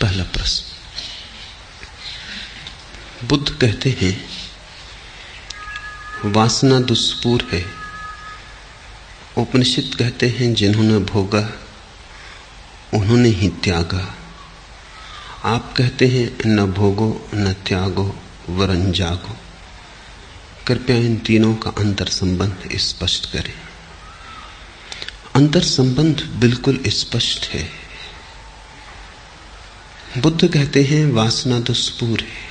पहला प्रश्न। बुद्ध कहते हैं वासना दुष्पूर है। उपनिषद कहते हैं जिन्होंने भोगा उन्होंने ही त्यागा। आप कहते हैं न भोगो न त्यागो वरन जागो। कृपया इन तीनों का अंतर संबंध स्पष्ट करें। अंतर संबंध बिल्कुल स्पष्ट है। बुद्ध कहते हैं वासना दुष्पूर है।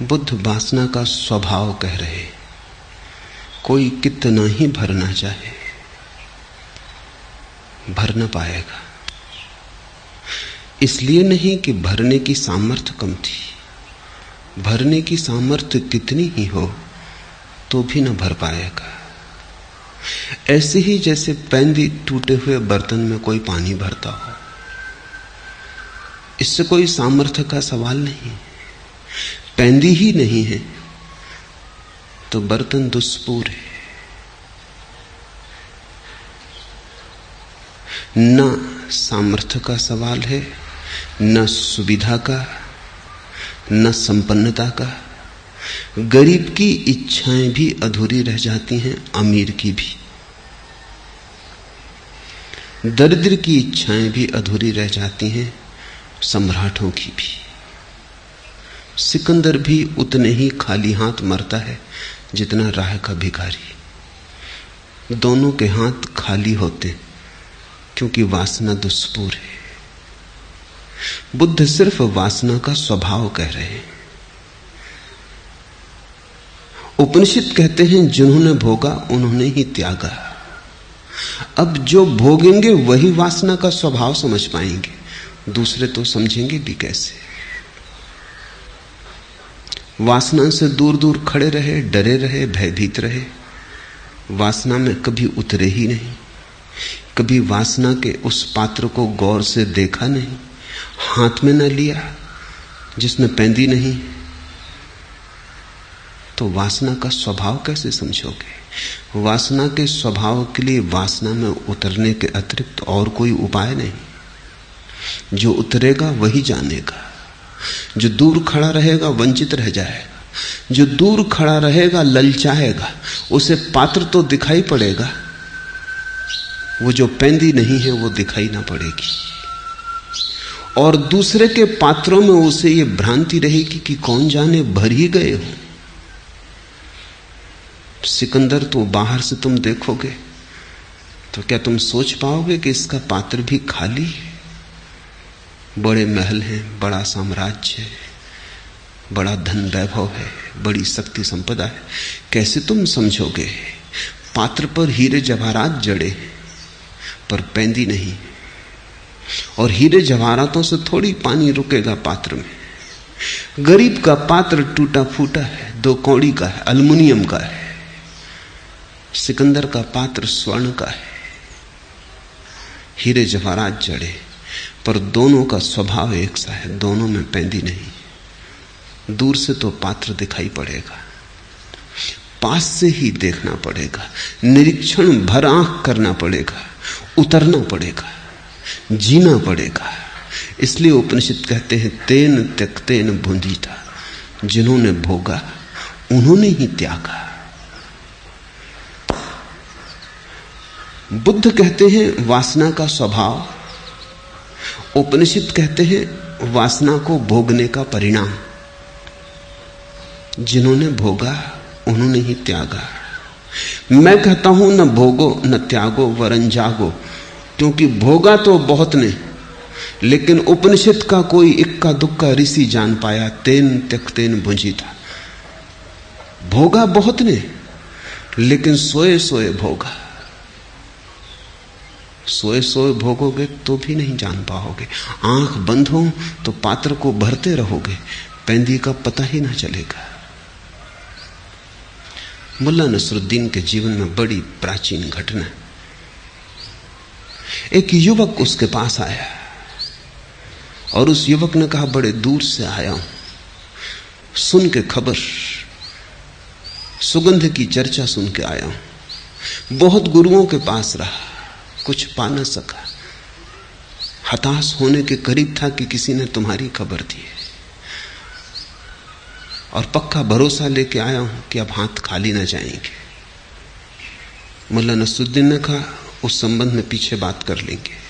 बुद्ध वासना का स्वभाव कह रहे। कोई कितना ही भरना चाहे भर न पाएगा। इसलिए नहीं कि भरने की सामर्थ्य कम थी। भरने की सामर्थ्य कितनी ही हो तो भी न भर पाएगा। ऐसे ही जैसे पैंदी टूटे हुए बर्तन में कोई पानी भरता हो, इससे कोई सामर्थ्य का सवाल नहीं। पैंदी ही नहीं है तो बर्तन दुष्पूर है। न सामर्थ्य का सवाल है, न सुविधा का, न संपन्नता का। गरीब की इच्छाएं भी अधूरी रह जाती हैं, अमीर की भी। दरिद्र की इच्छाएं भी अधूरी रह जाती हैं, सम्राटों की भी। सिकंदर भी उतने ही खाली हाथ मरता है जितना राह का भिखारी। दोनों के हाथ खाली होते क्योंकि वासना दुष्पूर है। बुद्ध सिर्फ वासना का स्वभाव कह रहे हैं। उपनिषद कहते हैं जिन्होंने भोगा उन्होंने ही त्यागा। अब जो भोगेंगे वही वासना का स्वभाव समझ पाएंगे, दूसरे तो समझेंगे भी कैसे। वासना से दूर दूर खड़े रहे, डरे रहे, भयभीत रहे, वासना में कभी उतरे ही नहीं। कभी वासना के उस पात्र को गौर से देखा नहीं, हाथ में न लिया जिसमें पैंदी नहीं, तो वासना का स्वभाव कैसे समझोगे। वासना के स्वभाव के लिए वासना में उतरने के अतिरिक्त और कोई उपाय नहीं। जो उतरेगा वही जानेगा। जो दूर खड़ा रहेगा वंचित रह जाएगा। जो दूर खड़ा रहेगा ललचाएगा। उसे पात्र तो दिखाई पड़ेगा, वो जो पैंदी नहीं है वो दिखाई ना पड़ेगी। और दूसरे के पात्रों में उसे ये भ्रांति रहेगी कि कौन जाने भर ही गए हो। सिकंदर तो बाहर से तुम देखोगे तो क्या तुम सोच पाओगे कि इसका पात्र भी खाली है। बड़े महल हैं, बड़ा साम्राज्य है, बड़ा धन वैभव है, बड़ी शक्ति संपदा है। कैसे तुम समझोगे। पात्र पर हीरे जवाहरात जड़े पर पैंदी नहीं। और हीरे जवाहरातों से थोड़ी पानी रुकेगा पात्र में। गरीब का पात्र टूटा फूटा है, 2 कौड़ी का है, एल्युमिनियम का है। सिकंदर का पात्र स्वर्ण का है, हीरे जवाहरात जड़े, पर दोनों का स्वभाव एक सा है। दोनों में पैंदी नहीं। दूर से तो पात्र दिखाई पड़ेगा, पास से ही देखना पड़ेगा, निरीक्षण भर आंख करना पड़ेगा, उतरना पड़ेगा, जीना पड़ेगा। इसलिए उपनिषद कहते हैं तेन त्यक्तेन भुंजीता। जिन्होंने भोगा उन्होंने ही त्यागा। बुद्ध कहते हैं वासना का स्वभाव, उपनिषद कहते हैं वासना को भोगने का परिणाम। जिन्होंने भोगा उन्होंने ही त्यागा। मैं कहता हूं न भोगो न त्यागो वरन जागो, क्योंकि भोगा तो बहुत ने, लेकिन उपनिषद का कोई इक्का दुक्का ऋषि जान पाया तेन त्यक्तेन भुंजीता। भोगा बहुत ने, लेकिन सोए सोए भोगा। सोए सोए भोगोगे तो भी नहीं जान पाओगे। आंख बंद हो तो पात्र को भरते रहोगे, पैंदी का पता ही ना चलेगा। मुल्ला नसरुद्दीन के जीवन में बड़ी प्राचीन घटना। एक युवक उसके पास आया और उस युवक ने कहा बड़े दूर से आया हूं, सुन के खबर, सुगंध की चर्चा सुन के आया हूं। बहुत गुरुओं के पास रहा, कुछ पा न सका। हताश होने के करीब था कि किसी ने तुम्हारी खबर दी, और पक्का भरोसा लेके आया हूं कि अब हाथ खाली न जाएंगे। मुल्ला नसरुद्दीन ने कहा, उस संबंध में पीछे बात कर लेंगे।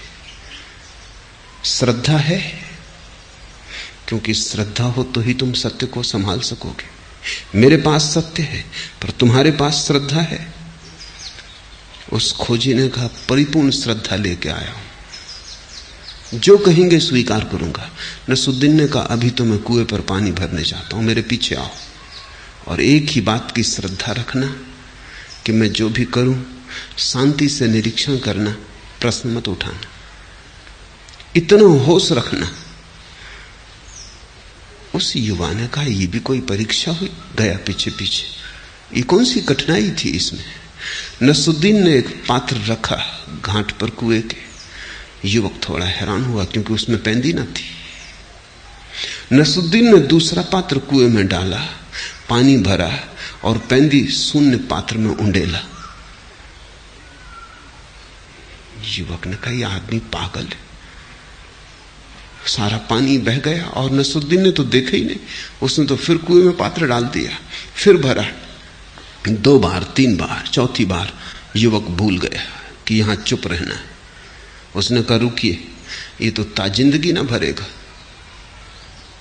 श्रद्धा है, क्योंकि श्रद्धा हो तो ही तुम सत्य को संभाल सकोगे। मेरे पास सत्य है, पर तुम्हारे पास श्रद्धा है? उस खोजी ने कहा, परिपूर्ण श्रद्धा लेके आया हूं, जो कहेंगे स्वीकार करूंगा। नसरुद्दीन ने कहा, अभी तो मैं कुएं पर पानी भरने जाता हूं, मेरे पीछे आओ, और एक ही बात की श्रद्धा रखना कि मैं जो भी करूं शांति से निरीक्षण करना, प्रश्न मत उठाना, इतना होश रखना। उस युवा ने कहा, यह भी कोई परीक्षा हुई? गया पीछे पीछे, ये कौन सी कठिनाई थी इसमें? नसरुद्दीन ने एक पात्र रखा घाट पर कुएं के। युवक थोड़ा हैरान हुआ, क्योंकि उसमें पैंदी न थी। नसरुद्दीन ने दूसरा पात्र कुएं में डाला, पानी भरा और पैंदी शून्य पात्र में उंडेला। युवक ने कहा, यह आदमी पागल है। सारा पानी बह गया और नसरुद्दीन ने तो देखा ही नहीं। उसने तो फिर कुएं में पात्र डाल दिया, फिर भरा, 2 बार 3 बार, चौथी बार युवक भूल गया कि यहां चुप रहना है। उसने कहा, रुकिए, ये तो ताजिंदगी ना भरेगा,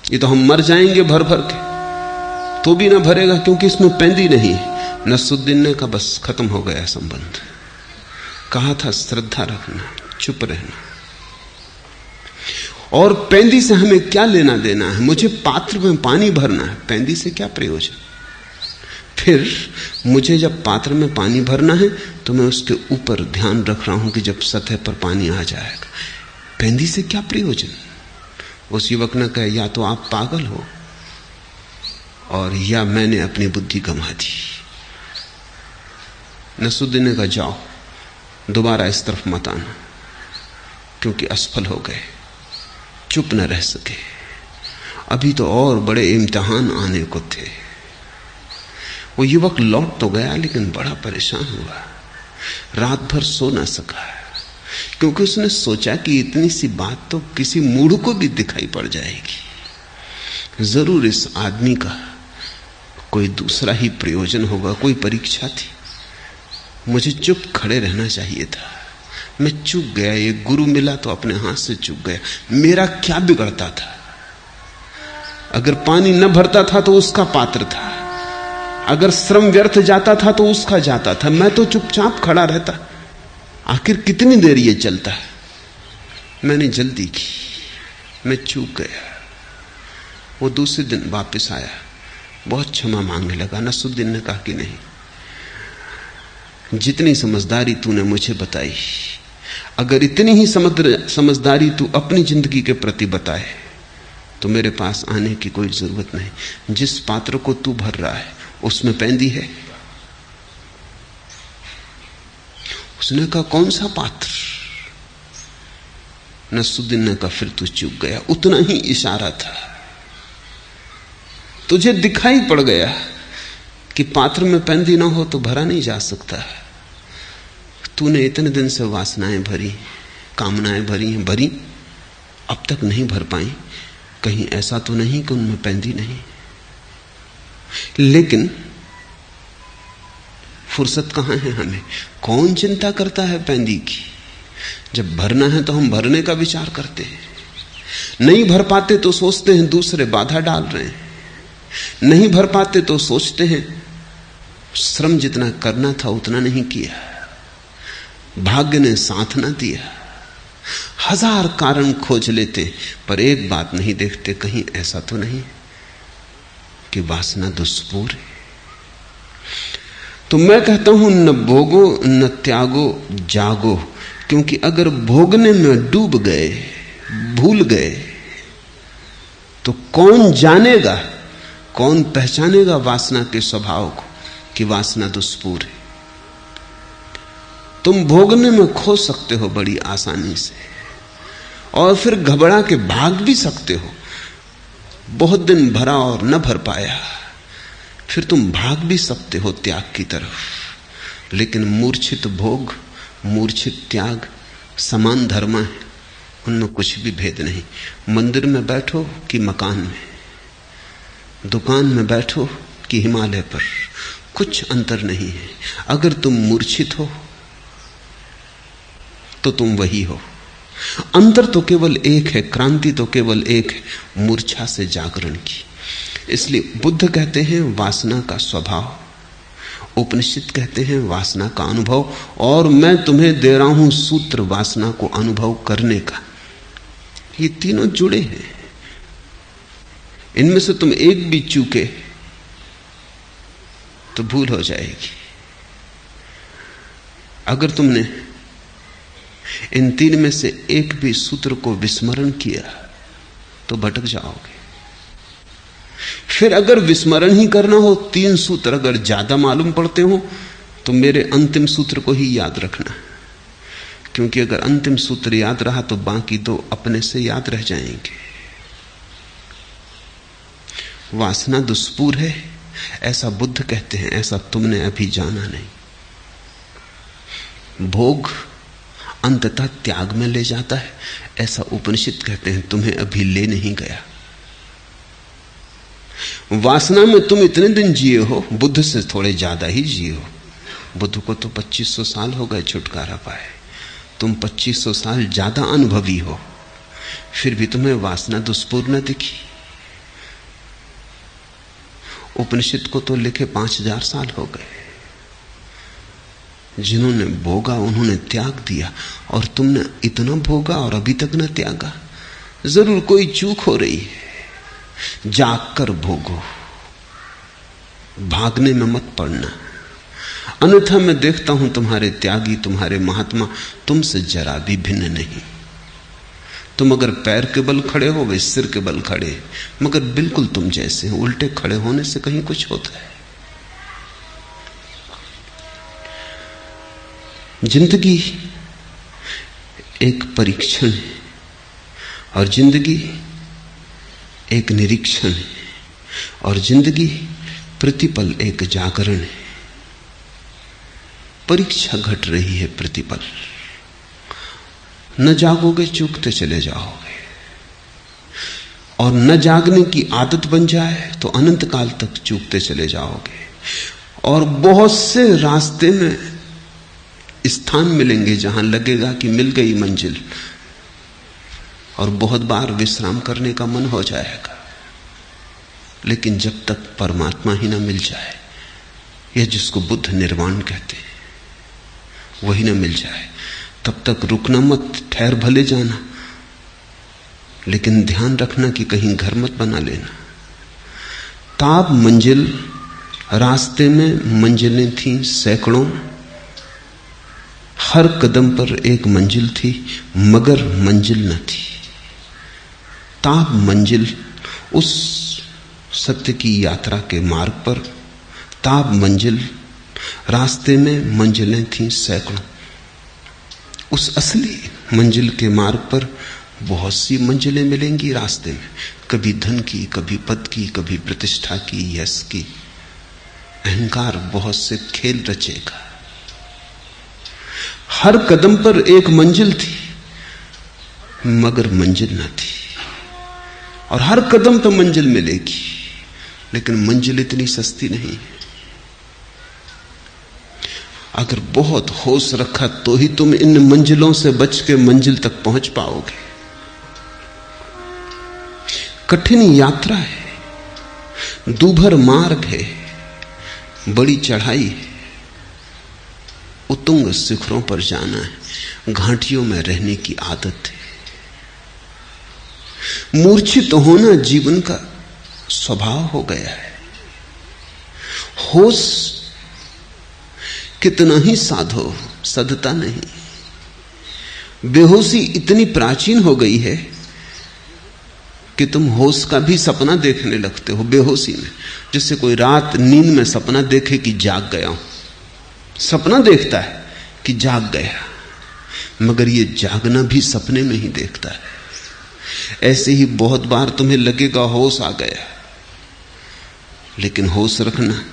ये तो हम मर जाएंगे भर भर के, तो भी ना भरेगा, क्योंकि इसमें पैंदी नहीं। नसरुद्दीन ने कहा, बस खत्म हो गया संबंध। कहा था श्रद्धा रखना, चुप रहना। और पैंदी से हमें क्या लेना देना है? मुझे पात्र में पानी भरना है, पैंदी से क्या प्रयोजन? फिर मुझे जब पात्र में पानी भरना है तो मैं उसके ऊपर ध्यान रख रहा हूं कि जब सतह पर पानी आ जाएगा, पैंदी से क्या प्रयोजन? उस युवक ने कहा, या तो आप पागल हो और या मैंने अपनी बुद्धि गंवा दी। नसरुद्दीन ने कहा, जाओ, दोबारा इस तरफ मत आना, क्योंकि असफल हो गए, चुप न रह सके। अभी तो और बड़े इम्तिहान आने को थे। वो युवक लौट तो गया, लेकिन बड़ा परेशान हुआ, रात भर सो ना सका, क्योंकि उसने सोचा कि इतनी सी बात तो किसी मूढ़ को भी दिखाई पड़ जाएगी। जरूर इस आदमी का कोई दूसरा ही प्रयोजन होगा, कोई परीक्षा थी। मुझे चुप खड़े रहना चाहिए था, मैं चूक गया। ये गुरु मिला तो अपने हाथ से चूक गया। मेरा क्या बिगड़ता था? अगर पानी न भरता था तो उसका पात्र था, अगर श्रम व्यर्थ जाता था तो उसका जाता था, मैं तो चुपचाप खड़ा रहता। आखिर कितनी देर ये चलता है? मैंने जल्दी की, मैं चूक गया। वो दूसरे दिन वापस आया, बहुत क्षमा मांगने लगा। नसरुद्दीन ने कहा कि नहीं, जितनी समझदारी तूने मुझे बताई, अगर इतनी ही समझदारी तू अपनी जिंदगी के प्रति बताए तो मेरे पास आने की कोई जरूरत नहीं। जिस पात्र को तू भर रहा है उसमें पैंदी है। उसने कहा, कौन सा पात्र? नसरुद्दीन ने कहा, फिर तू चूक गया। उतना ही इशारा था, तुझे दिखाई पड़ गया कि पात्र में पैंदी ना हो तो भरा नहीं जा सकता। तूने इतने दिन से वासनाएं भरी, कामनाएं भरी, अब तक नहीं भर पाई। कहीं ऐसा तो नहीं कि उनमें पैंदी नहीं? लेकिन फुर्सत कहां है हमें? कौन चिंता करता है पैंदी की? जब भरना है तो हम भरने का विचार करते हैं। नहीं भर पाते तो सोचते हैं दूसरे बाधा डाल रहे हैं। नहीं भर पाते तो सोचते हैं श्रम जितना करना था उतना नहीं किया, भाग्य ने साथ ना दिया। 1000 कारण खोज लेते, पर एक बात नहीं देखते, कहीं ऐसा तो नहीं कि वासना दुष्पूर है। तो मैं कहता हूं, न भोगो न त्यागो, जागो। क्योंकि अगर भोगने में डूब गए, भूल गए, तो कौन जानेगा, कौन पहचानेगा वासना के स्वभाव को कि वासना दुष्पूर है? तुम भोगने में खो सकते हो बड़ी आसानी से, और फिर घबरा के भाग भी सकते हो। बहुत दिन भरा और न भर पाया, फिर तुम भाग भी सकते हो त्याग की तरफ। लेकिन मूर्छित भोग, मूर्छित त्याग समान धर्म है। उनमें कुछ भी भेद नहीं। मंदिर में बैठो कि मकान में, दुकान में बैठो कि हिमालय पर, कुछ अंतर नहीं है। अगर तुम मूर्छित हो तो तुम वही हो। अंतर तो केवल एक है, क्रांति तो केवल एक है, मूर्छा से जागरण की। इसलिए बुद्ध कहते हैं वासना का स्वभाव, उपनिषद कहते हैं वासना का अनुभव, और मैं तुम्हें दे रहा हूं सूत्र वासना को अनुभव करने का। ये तीनों जुड़े हैं। इनमें से तुम एक भी चूके तो भूल हो जाएगी। अगर तुमने इन तीन में से एक भी सूत्र को विस्मरण किया तो भटक जाओगे। फिर अगर विस्मरण ही करना हो, तीन सूत्र अगर ज्यादा मालूम पड़ते हो, तो मेरे अंतिम सूत्र को ही याद रखना, क्योंकि अगर अंतिम सूत्र याद रहा तो बाकी दो अपने से याद रह जाएंगे। वासना दुष्पूर है, ऐसा बुद्ध कहते हैं, ऐसा तुमने अभी जाना नहीं। भोग अंततः त्याग में ले जाता है, ऐसा उपनिषद कहते हैं, तुम्हें अभी ले नहीं गया। वासना में तुम इतने दिन जिए हो, बुद्ध से थोड़े ज्यादा ही जिए हो। बुद्ध को तो 2500 साल हो गए छुटकारा पाए, तुम 2500 साल ज्यादा अनुभवी हो, फिर भी तुम्हें वासना दुष्पूर न दिखी। उपनिषद को तो लिखे 5000 साल हो गए। जिन्होंने भोगा उन्होंने त्याग दिया, और तुमने इतना भोगा और अभी तक न त्यागा। जरूर कोई चूक हो रही है। जाग कर भोगो, भागने में मत पड़ना। अन्यथा मैं देखता हूं तुम्हारे त्यागी, तुम्हारे महात्मा तुमसे जरा भी भिन्न नहीं। तुम अगर पैर के बल खड़े हो, वे सिर के बल खड़े, मगर बिल्कुल तुम जैसे हो। उल्टे खड़े होने से कहीं कुछ होता है। जिंदगी एक परीक्षण है और जिंदगी एक निरीक्षण है, और जिंदगी प्रतिपल एक जागरण है। परीक्षा घट रही है प्रतिपल। न जागोगे चूकते चले जाओगे, और न जागने की आदत बन जाए तो अनंत काल तक चूकते चले जाओगे। और बहुत से रास्ते में स्थान मिलेंगे जहां लगेगा कि मिल गई मंजिल, और बहुत बार विश्राम करने का मन हो जाएगा। लेकिन जब तक परमात्मा ही ना मिल जाए, यह जिसको बुद्ध निर्वाण कहते हैं, वही ना मिल जाए, तब तक रुकना मत। ठहर भले जाना, लेकिन ध्यान रखना कि कहीं घर मत बना लेना। ताब मंजिल, रास्ते में मंजिलें थीं सैकड़ों, हर कदम पर एक मंजिल थी, मगर मंजिल न थी। ताब मंजिल, उस सत्य की यात्रा के मार्ग पर ताब मंजिल, रास्ते में मंजिलें थीं सैकड़ों। उस असली मंजिल के मार्ग पर बहुत सी मंजिलें मिलेंगी रास्ते में, कभी धन की, कभी पद की, कभी प्रतिष्ठा की, यश की। अहंकार बहुत से खेल रचेगा। हर कदम पर एक मंजिल थी, मगर मंजिल न थी। और हर कदम पर मंजिल मिलेगी, लेकिन मंजिल इतनी सस्ती नहीं है। अगर बहुत होश रखा तो ही तुम इन मंजिलों से बच के मंजिल तक पहुंच पाओगे। कठिन यात्रा है, दूभर मार्ग है, बड़ी चढ़ाई है, उत्तुंग शिखरों पर जाना है, घाटियों में रहने की आदत है। मूर्छित होना जीवन का स्वभाव हो गया है। होश कितना ही साधो, सधता नहीं। बेहोशी इतनी प्राचीन हो गई है कि तुम होश का भी सपना देखने लगते हो बेहोशी में। जैसे कोई रात नींद में सपना देखे कि जाग गया हूं, सपना देखता है कि जाग गया, मगर ये जागना भी सपने में ही देखता है। ऐसे ही बहुत बार तुम्हें लगेगा होश आ गया, लेकिन होश रखना।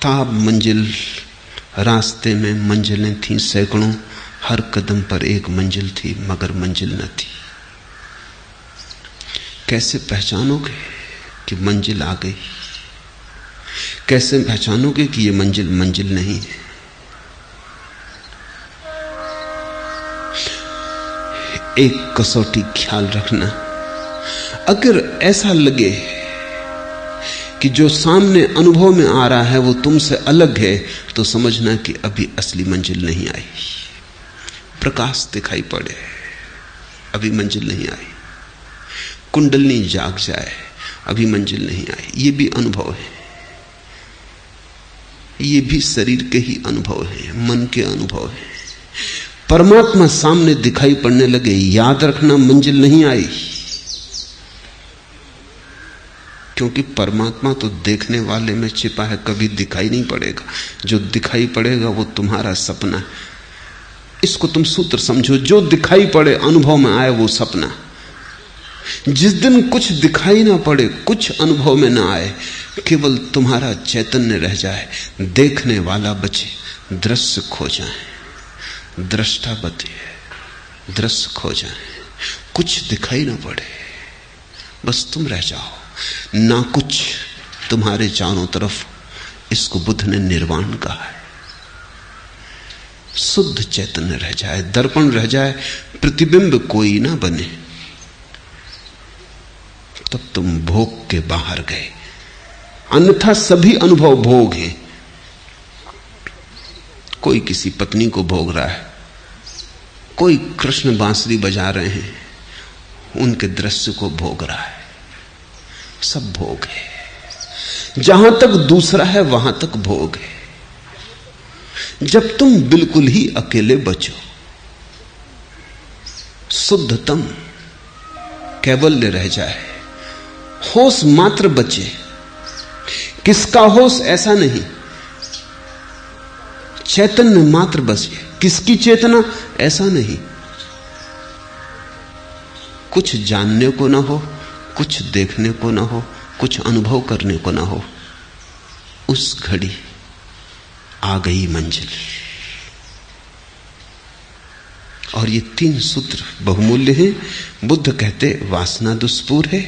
ताब मंजिल, रास्ते में मंजिलें थीं सैकड़ों, हर कदम पर एक मंजिल थी, मगर मंजिल न थी। कैसे पहचानोगे कि मंजिल आ गई? कैसे पहचानोगे कि ये मंजिल मंजिल नहीं है? एक कसौटी ख्याल रखना, अगर ऐसा लगे कि जो सामने अनुभव में आ रहा है वो तुमसे अलग है, तो समझना कि अभी असली मंजिल नहीं आई। प्रकाश दिखाई पड़े, अभी मंजिल नहीं आई। कुंडलनी जाग जाए, अभी मंजिल नहीं आई। ये भी अनुभव है, ये भी शरीर के ही अनुभव है, मन के अनुभव है। परमात्मा सामने दिखाई पड़ने लगे, याद रखना मंजिल नहीं आई, क्योंकि परमात्मा तो देखने वाले में छिपा है, कभी दिखाई नहीं पड़ेगा। जो दिखाई पड़ेगा वो तुम्हारा सपना है। इसको तुम सूत्र समझो, जो दिखाई पड़े अनुभव में आए वो सपना। जिस दिन कुछ दिखाई ना पड़े, कुछ अनुभव में ना आए, केवल तुम्हारा चैतन्य रह जाए, देखने वाला बचे, दृश्य खो जाए, दृष्टा बचे, दृश्य खो जाए, कुछ दिखाई ना पड़े, बस तुम रह जाओ, ना कुछ तुम्हारे चारों तरफ। इसको बुद्ध ने निर्वाण कहा है। शुद्ध चैतन्य रह जाए, दर्पण रह जाए, प्रतिबिंब कोई ना बने, तब तुम भोग के बाहर गए। अन्यथा सभी अनुभव भोग हैं। कोई किसी पत्नी को भोग रहा है, कोई कृष्ण बांसुरी बजा रहे हैं, उनके दृश्य को भोग रहा है। सब भोग है। जहां तक दूसरा है वहां तक भोग है। जब तुम बिल्कुल ही अकेले बचो, शुद्धतम कैवल्य रह जाए, होश मात्र बचे। किसका होश ऐसा नहीं, चैतन्य मात्र बचे। किसकी चेतना ऐसा नहीं। कुछ जानने को ना हो, कुछ देखने को ना हो, कुछ अनुभव करने को ना हो, उस घड़ी आ गई मंजिल। और ये तीन सूत्र बहुमूल्य हैं। बुद्ध कहते वासना दुष्पूर है,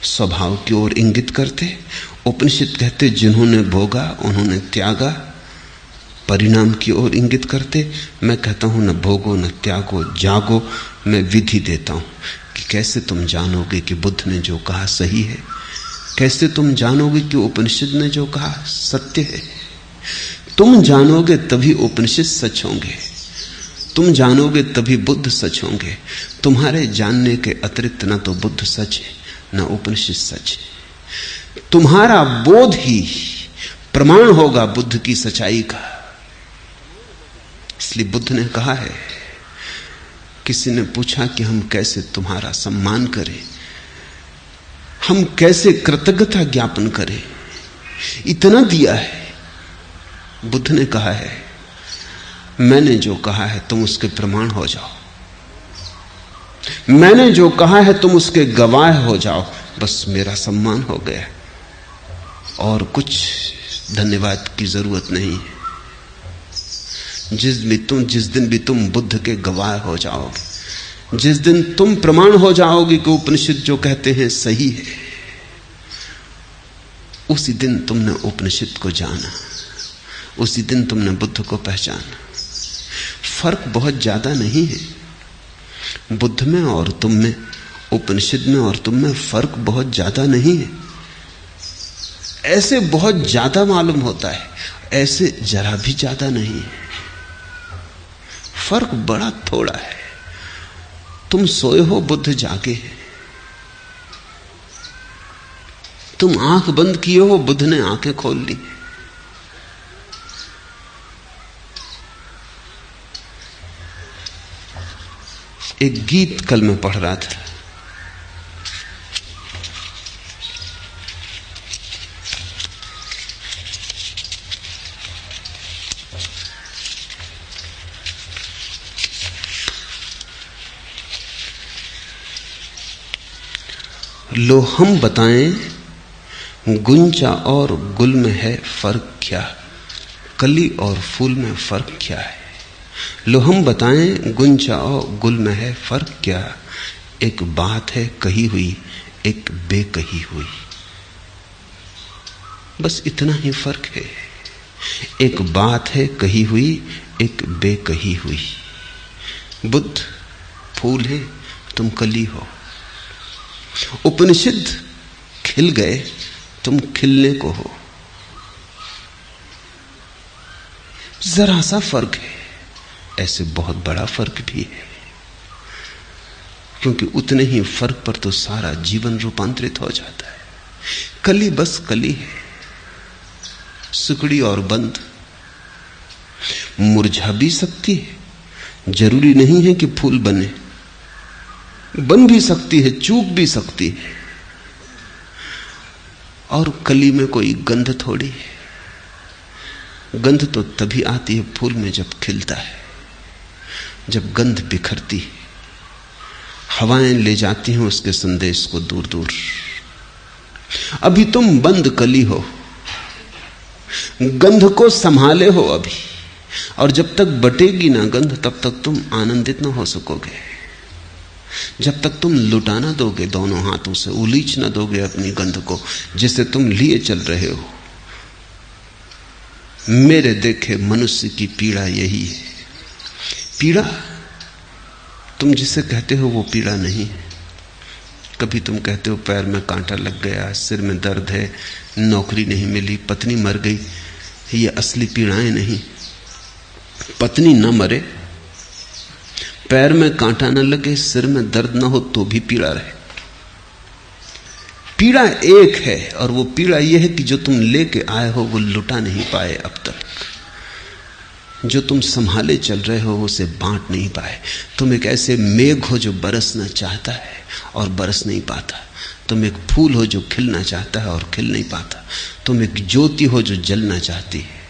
स्वभाव की ओर इंगित करते। उपनिषद कहते जिन्होंने भोगा उन्होंने त्यागा, परिणाम की ओर इंगित करते। मैं कहता हूं न भोगो न त्यागो, जागो। मैं विधि देता हूं कि कैसे तुम जानोगे कि बुद्ध ने जो कहा सही है, कैसे तुम जानोगे कि उपनिषद ने जो कहा सत्य है। तुम जानोगे तभी उपनिषद सच होंगे, तुम जानोगे तभी बुद्ध सच होंगे। तुम्हारे जानने के अतिरिक्त न तो बुद्ध सच है न उपनिषद सच है। तुम्हारा बोध ही प्रमाण होगा बुद्ध की सच्चाई का। इसलिए बुद्ध ने कहा है, किसी ने पूछा कि हम कैसे तुम्हारा सम्मान करें, हम कैसे कृतज्ञता ज्ञापन करें, इतना दिया है। बुद्ध ने कहा है, मैंने जो कहा है तुम उसके प्रमाण हो जाओ, मैंने जो कहा है तुम उसके गवाह हो जाओ, बस मेरा सम्मान हो गया। और कुछ धन्यवाद की जरूरत नहीं है। जिस दिन भी तुम बुद्ध के गवाह हो जाओगे, जिस दिन तुम प्रमाण हो जाओगे कि उपनिषद जो कहते हैं सही है, उसी दिन तुमने उपनिषद को जाना, उसी दिन तुमने बुद्ध को पहचाना। फर्क बहुत ज्यादा नहीं है बुद्ध में और तुम में, उपनिषद में और तुम में फर्क बहुत ज्यादा नहीं है। ऐसे बहुत ज्यादा मालूम होता है, ऐसे जरा भी ज्यादा नहीं है। फर्क बड़ा थोड़ा है। तुम सोए हो, बुद्ध जागे हैं। तुम आंख बंद किए हो, बुद्ध ने आंखें खोल ली। एक गीत कल मैं पढ़ रहा था, लो हम बताएं गुंचा और गुल में है फर्क क्या, कली और फूल में फर्क क्या है। लो हम बताएं गुंजाओ गुल में है फर्क क्या, एक बात है कही हुई एक बेकही हुई। बस इतना ही फर्क है। एक बात है कही हुई एक बेकही हुई। बुद्ध फूल है, तुम कली हो। उपनिषद खिल गए, तुम खिलने को हो। जरा सा फर्क है, ऐसे बहुत बड़ा फर्क भी है, क्योंकि उतने ही फर्क पर तो सारा जीवन रूपांतरित हो जाता है। कली बस कली है, सिकुड़ी और बंद। मुरझा भी सकती है, जरूरी नहीं है कि फूल बने, बन भी सकती है, चूक भी सकती है। और कली में कोई गंध थोड़ी है, गंध तो तभी आती है फूल में जब खिलता है, जब गंध बिखरती है, हवाएं ले जाती हैं उसके संदेश को दूर दूर। अभी तुम बंद कली हो, गंध को संभाले हो अभी, और जब तक बटेगी ना गंध तब तक तुम आनंदित ना हो सकोगे। जब तक तुम लुटा ना दोगे दोनों हाथों से, उलीच ना दोगे अपनी गंध को जिसे तुम लिए चल रहे हो। मेरे देखे मनुष्य की पीड़ा यही है। पीड़ा तुम जिसे कहते हो वो पीड़ा नहीं है। कभी तुम कहते हो पैर में कांटा लग गया, सिर में दर्द है, नौकरी नहीं मिली, पत्नी मर गई। ये असली पीड़ाएं नहीं। पत्नी न मरे, पैर में कांटा न लगे, सिर में दर्द न हो तो भी पीड़ा रहे। पीड़ा एक है, और वो पीड़ा यह है कि जो तुम लेके आए हो वो लुटा नहीं पाए अब तक। जो तुम संभाले चल रहे हो उसे बांट नहीं पाए। तुम एक ऐसे मेघ हो जो बरसना चाहता है और बरस नहीं पाता। तुम एक फूल हो जो खिलना चाहता है और खिल नहीं पाता। तुम एक ज्योति हो जो जलना चाहती है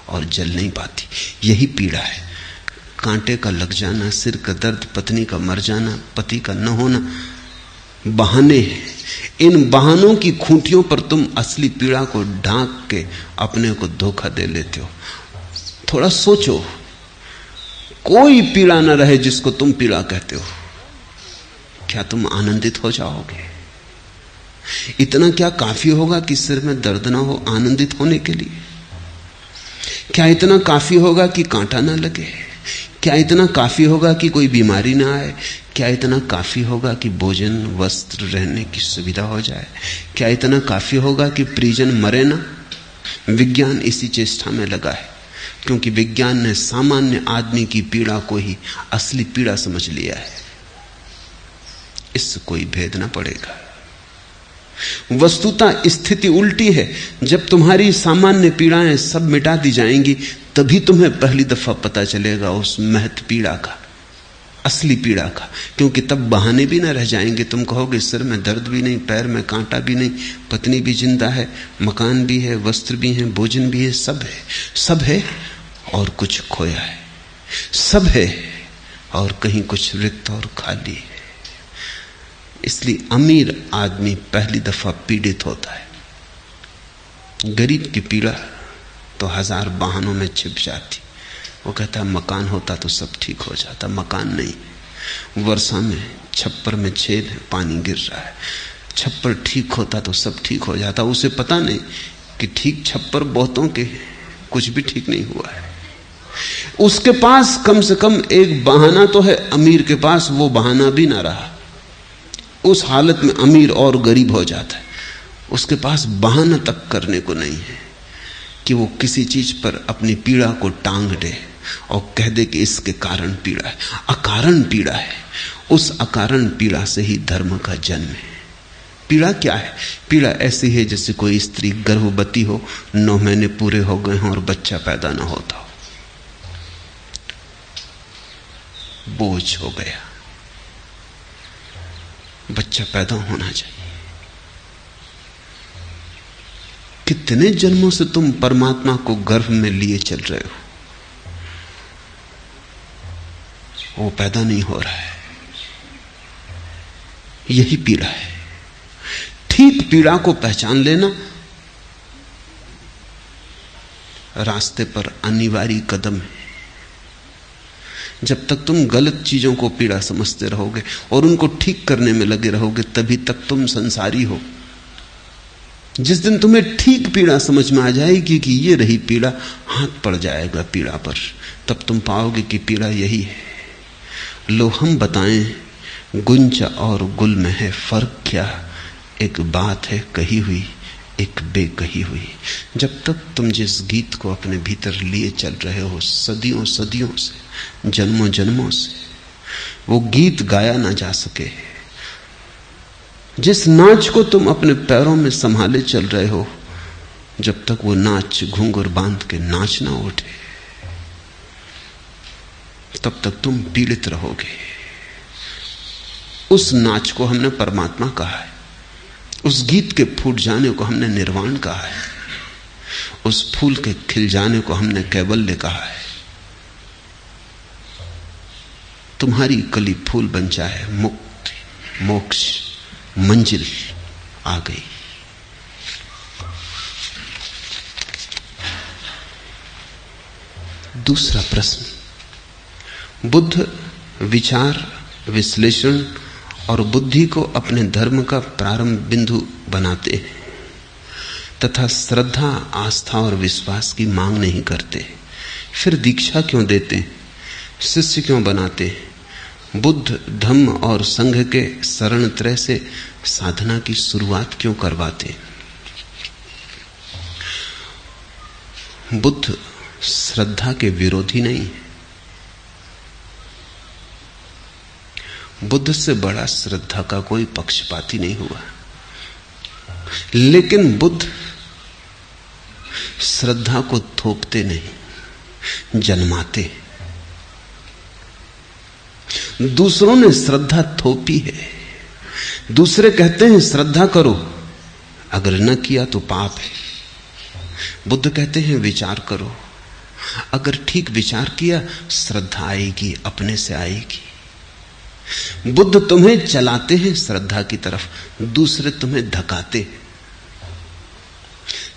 और जल नहीं पाती। यही पीड़ा है। कांटे का लग जाना, सिर का दर्द, पत्नी का मर जाना, पति का न होना, बहाने हैं। इन बहानों की खूंटियों पर तुम असली पीड़ा को ढांक के अपने को धोखा दे लेते हो। थोड़ा सोचो, कोई पीड़ा न रहे जिसको तुम पीड़ा कहते हो, क्या तुम आनंदित हो जाओगे? इतना क्या काफी होगा कि सिर में दर्द ना हो आनंदित होने के लिए? क्या इतना काफी होगा कि कांटा ना लगे? क्या इतना काफी होगा कि कोई बीमारी ना आए? क्या इतना काफी होगा कि भोजन, वस्त्र, रहने की सुविधा हो जाए? क्या इतना काफी होगा कि परिजन मरे ना? विज्ञान इसी चेष्टा में लगा है, क्योंकि विज्ञान ने सामान्य आदमी की पीड़ा को ही असली पीड़ा समझ लिया है। इससे कोई भेद ना पड़ेगा। वस्तुतः स्थिति उल्टी है। जब तुम्हारी सामान्य पीड़ाएं सब मिटा दी जाएंगी, तभी तुम्हें पहली दफा पता चलेगा उस महत पीड़ा का, असली पीड़ा का। क्योंकि तब बहाने भी ना रह जाएंगे। तुम कहोगे सिर में दर्द भी नहीं, पैर में कांटा भी नहीं, पत्नी भी जिंदा है, मकान भी है, वस्त्र भी है, भोजन भी है, सब है। सब है और कुछ खोया है, सब है और कहीं कुछ रिक्त और खाली है। इसलिए अमीर आदमी पहली दफा पीड़ित होता है। गरीब की पीड़ा तो हजार बहानों में छिप जाती। वो कहता है मकान होता तो सब ठीक हो जाता। मकान नहीं, वर्षा में छप्पर में छेद है, पानी गिर रहा है। छप्पर ठीक होता तो सब ठीक हो जाता। उसे पता नहीं कि ठीक छप्पर बहुतों के, कुछ भी ठीक नहीं हुआ है। उसके पास कम से कम एक बहाना तो है, अमीर के पास वो बहाना भी ना रहा। उस हालत में अमीर और गरीब हो जाता है। उसके पास बहाना तक करने को नहीं है कि वो किसी चीज पर अपनी पीड़ा को टांग दे और कह दे कि इसके कारण पीड़ा है। अकारण पीड़ा है। उस अकारण पीड़ा से ही धर्म का जन्म है। पीड़ा क्या है? पीड़ा ऐसी है जैसे कोई स्त्री गर्भवती हो, 9 महीने पूरे हो गए हों और बच्चा पैदा ना होता हो, बोझ हो गया, बच्चा पैदा होना चाहिए। कितने जन्मों से तुम परमात्मा को गर्भ में लिए चल रहे हो, वो पैदा नहीं हो रहा है। यही पीड़ा है। ठीक पीड़ा को पहचान लेना रास्ते पर अनिवार्य कदम है। जब तक तुम गलत चीजों को पीड़ा समझते रहोगे और उनको ठीक करने में लगे रहोगे, तभी तक तुम संसारी हो। जिस दिन तुम्हें ठीक पीड़ा समझ में आ जाएगी कि ये रही पीड़ा, हाथ पड़ जाएगा पीड़ा पर, तब तुम पाओगे कि पीड़ा यही है। लो हम बताएं गुंजा और गुल में है फर्क क्या, एक बात है कही हुई एक बेकही हुई। जब तक तुम जिस गीत को अपने भीतर लिए चल रहे हो सदियों सदियों से, जन्मों जन्मों से, वो गीत गाया ना जा सके, जिस नाच को तुम अपने पैरों में संभाले चल रहे हो, जब तक वो नाच घूंघर बांध के नाच ना उठे, तब तक तुम पीड़ित रहोगे। उस नाच को हमने परमात्मा कहा है, उस गीत के फूट जाने को हमने निर्वाण कहा है, उस फूल के खिल जाने को हमने कैवल्य कहा है। तुम्हारी कली फूल बन जाए, मुक्ति मोक्ष मंजिल आ गई। दूसरा प्रश्न, बुद्ध विचार विश्लेषण और बुद्धि को अपने धर्म का प्रारंभ बिंदु बनाते हैं तथा श्रद्धा आस्था और विश्वास की मांग नहीं करते, फिर दीक्षा क्यों देते, शिष्य क्यों बनाते, बुद्ध धम्म और संघ के शरण त्रय से साधना की शुरुआत क्यों करवाते। बुद्ध श्रद्धा के विरोधी नहीं है, बुद्ध से बड़ा श्रद्धा का कोई पक्षपाती नहीं हुआ, लेकिन बुद्ध श्रद्धा को थोपते नहीं, जन्माते। दूसरों ने श्रद्धा थोपी है, दूसरे कहते हैं श्रद्धा करो, अगर न किया तो पाप है। बुद्ध कहते हैं विचार करो, अगर ठीक विचार किया श्रद्धा आएगी, अपने से आएगी। बुद्ध तुम्हें चलाते हैं श्रद्धा की तरफ, दूसरे तुम्हें धकाते।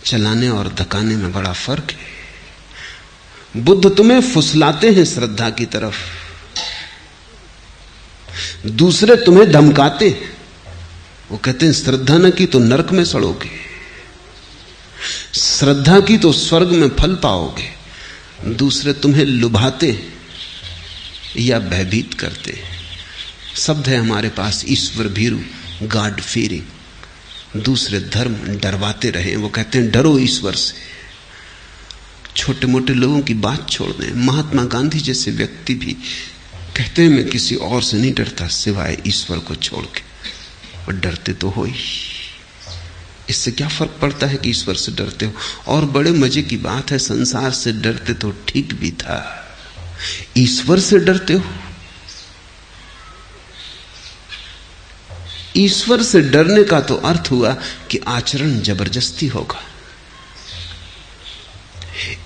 चलाने और धकाने में बड़ा फर्क है। बुद्ध तुम्हें फुसलाते हैं श्रद्धा की तरफ, दूसरे तुम्हें धमकाते। वो कहते हैं श्रद्धा न की तो नरक में सड़ोगे, श्रद्धा की तो स्वर्ग में फल पाओगे। दूसरे तुम्हें लुभाते या भयभीत करते। शब्द है हमारे पास ईश्वर भीरु, गॉड फीयरिंग। दूसरे धर्म डरवाते रहे, वो कहते हैं डरो ईश्वर से। छोटे मोटे लोगों की बात छोड़ दें, महात्मा गांधी जैसे व्यक्ति भी कहते हैं मैं किसी और से नहीं डरता सिवाय ईश्वर को छोड़ के। और डरते तो हो ही, इससे क्या फर्क पड़ता है कि ईश्वर से डरते हो। और बड़े मजे की बात है, संसार से डरते तो ठीक भी था, ईश्वर से डरते हो। ईश्वर से डरने का तो अर्थ हुआ कि आचरण जबरदस्ती होगा।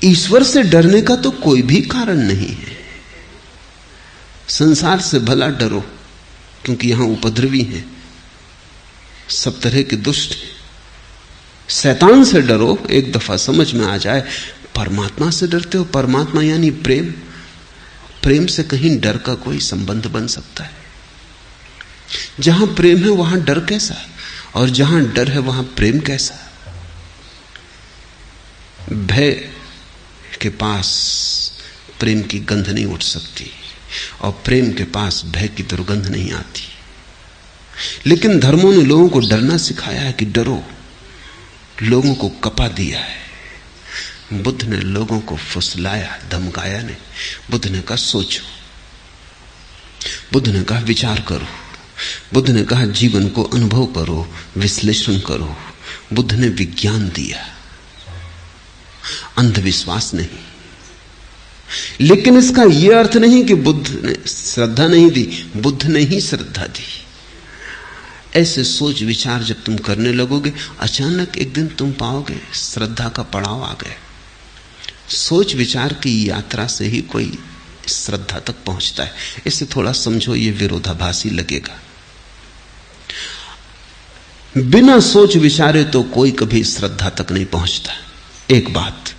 ईश्वर से डरने का तो कोई भी कारण नहीं है। संसार से भला डरो, क्योंकि यहां उपद्रवी हैं, सब तरह के दुष्ट हैं। शैतान से डरो, एक दफा समझ में आ जाए। परमात्मा से डरते हो, परमात्मा यानी प्रेम। प्रेम से कहीं डर का कोई संबंध बन सकता है? जहां प्रेम है वहां डर कैसा, और जहां डर है वहां प्रेम कैसा? भय के पास प्रेम की गंध नहीं उठ सकती, और प्रेम के पास भय की दुर्गंध नहीं आती। लेकिन धर्मों ने लोगों को डरना सिखाया है कि डरो, लोगों को कपा दिया है। बुद्ध ने लोगों को फुसलाया, धमकाया नहीं। बुद्ध ने कहा सोचो, बुद्ध ने कहा विचार करो, बुद्ध ने कहा जीवन को अनुभव करो, विश्लेषण करो। बुद्ध ने विज्ञान दिया, अंधविश्वास नहीं। लेकिन इसका यह अर्थ नहीं कि बुद्ध ने श्रद्धा नहीं दी, बुद्ध ने ही श्रद्धा दी। ऐसे सोच विचार जब तुम करने लगोगे, अचानक एक दिन तुम पाओगे श्रद्धा का पड़ाव आ गया। सोच विचार की यात्रा से ही कोई श्रद्धा तक पहुंचता है। इसे थोड़ा समझो, ये विरोधाभासी लगेगा। बिना सोच विचारे तो कोई कभी श्रद्धा तक नहीं पहुंचता। एक बात,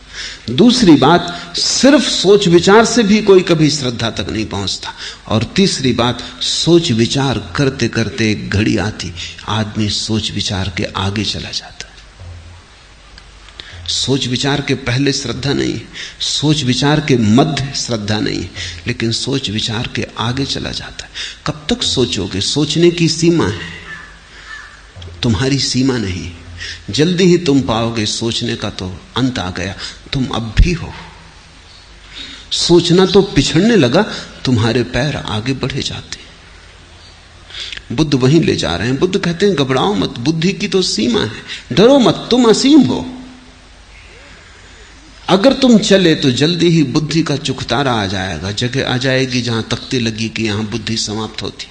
दूसरी बात, सिर्फ सोच विचार से भी कोई कभी श्रद्धा तक नहीं पहुंचता। और तीसरी बात, सोच विचार करते करते एक घड़ी आती, आदमी सोच विचार के आगे चला जाता है। सोच विचार के पहले श्रद्धा नहीं है, सोच विचार के मध्य श्रद्धा नहीं है, लेकिन सोच विचार के आगे चला जाता है। कब तक सोचोगे? सोचने की सीमा है, तुम्हारी सीमा नहीं। जल्दी ही तुम पाओगे सोचने का तो अंत आ गया, तुम अब भी हो। सोचना तो पिछड़ने लगा, तुम्हारे पैर आगे बढ़े जाते। बुद्ध वहीं ले जा रहे हैं। बुद्ध कहते हैं घबराओ मत, बुद्धि की तो सीमा है, डरो मत, तुम असीम हो। अगर तुम चले तो जल्दी ही बुद्धि का चुकतारा आ जाएगा, जगह आ जाएगी जहां तख्ती लगी कि यहां बुद्धि समाप्त होती।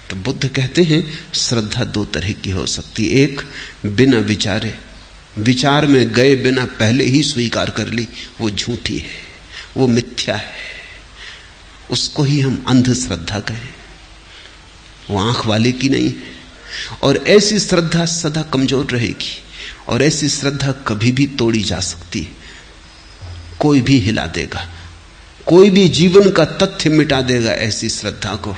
तो बुद्ध कहते हैं श्रद्धा दो तरह की हो सकती। एक, बिना विचारे, विचार में गए बिना पहले ही स्वीकार कर ली, वो झूठी है, वो मिथ्या है, उसको ही हम अंधश्रद्धा कहें, वो आंख वाले की नहीं है। और ऐसी श्रद्धा सदा कमजोर रहेगी, और ऐसी श्रद्धा कभी भी तोड़ी जा सकती है। कोई भी हिला देगा, कोई भी जीवन का तथ्य मिटा देगा ऐसी श्रद्धा को।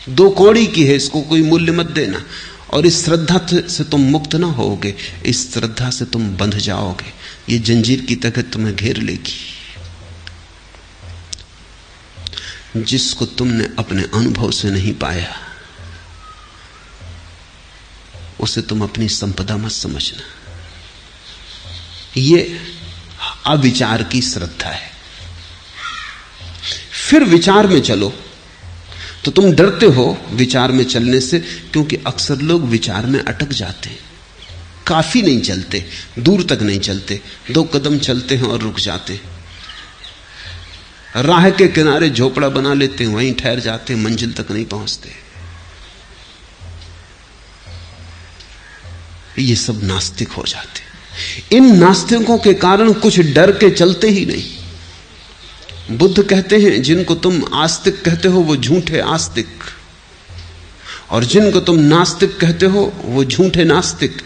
दो कौड़ी की है, इसको कोई मूल्य मत देना। और इस श्रद्धा से तुम मुक्त ना होगे, इस श्रद्धा से तुम बंध जाओगे, ये जंजीर की तरह तुम्हें घेर लेगी। जिसको तुमने अपने अनुभव से नहीं पाया, उसे तुम अपनी संपदा मत समझना। ये अविचार की श्रद्धा है। फिर विचार में चलो तो तुम डरते हो विचार में चलने से, क्योंकि अक्सर लोग विचार में अटक जाते हैं, काफी नहीं चलते, दूर तक नहीं चलते, 2 कदम चलते हैं और रुक जाते हैं। राह के किनारे झोपड़ा बना लेते हैं, वहीं ठहर जाते हैं, मंजिल तक नहीं पहुंचते। ये सब नास्तिक हो जाते। इन नास्तिकों के कारण कुछ डर के चलते ही नहीं। बुद्ध कहते हैं जिनको तुम आस्तिक कहते हो वो झूठे आस्तिक, और जिनको तुम नास्तिक कहते हो वो झूठे नास्तिक।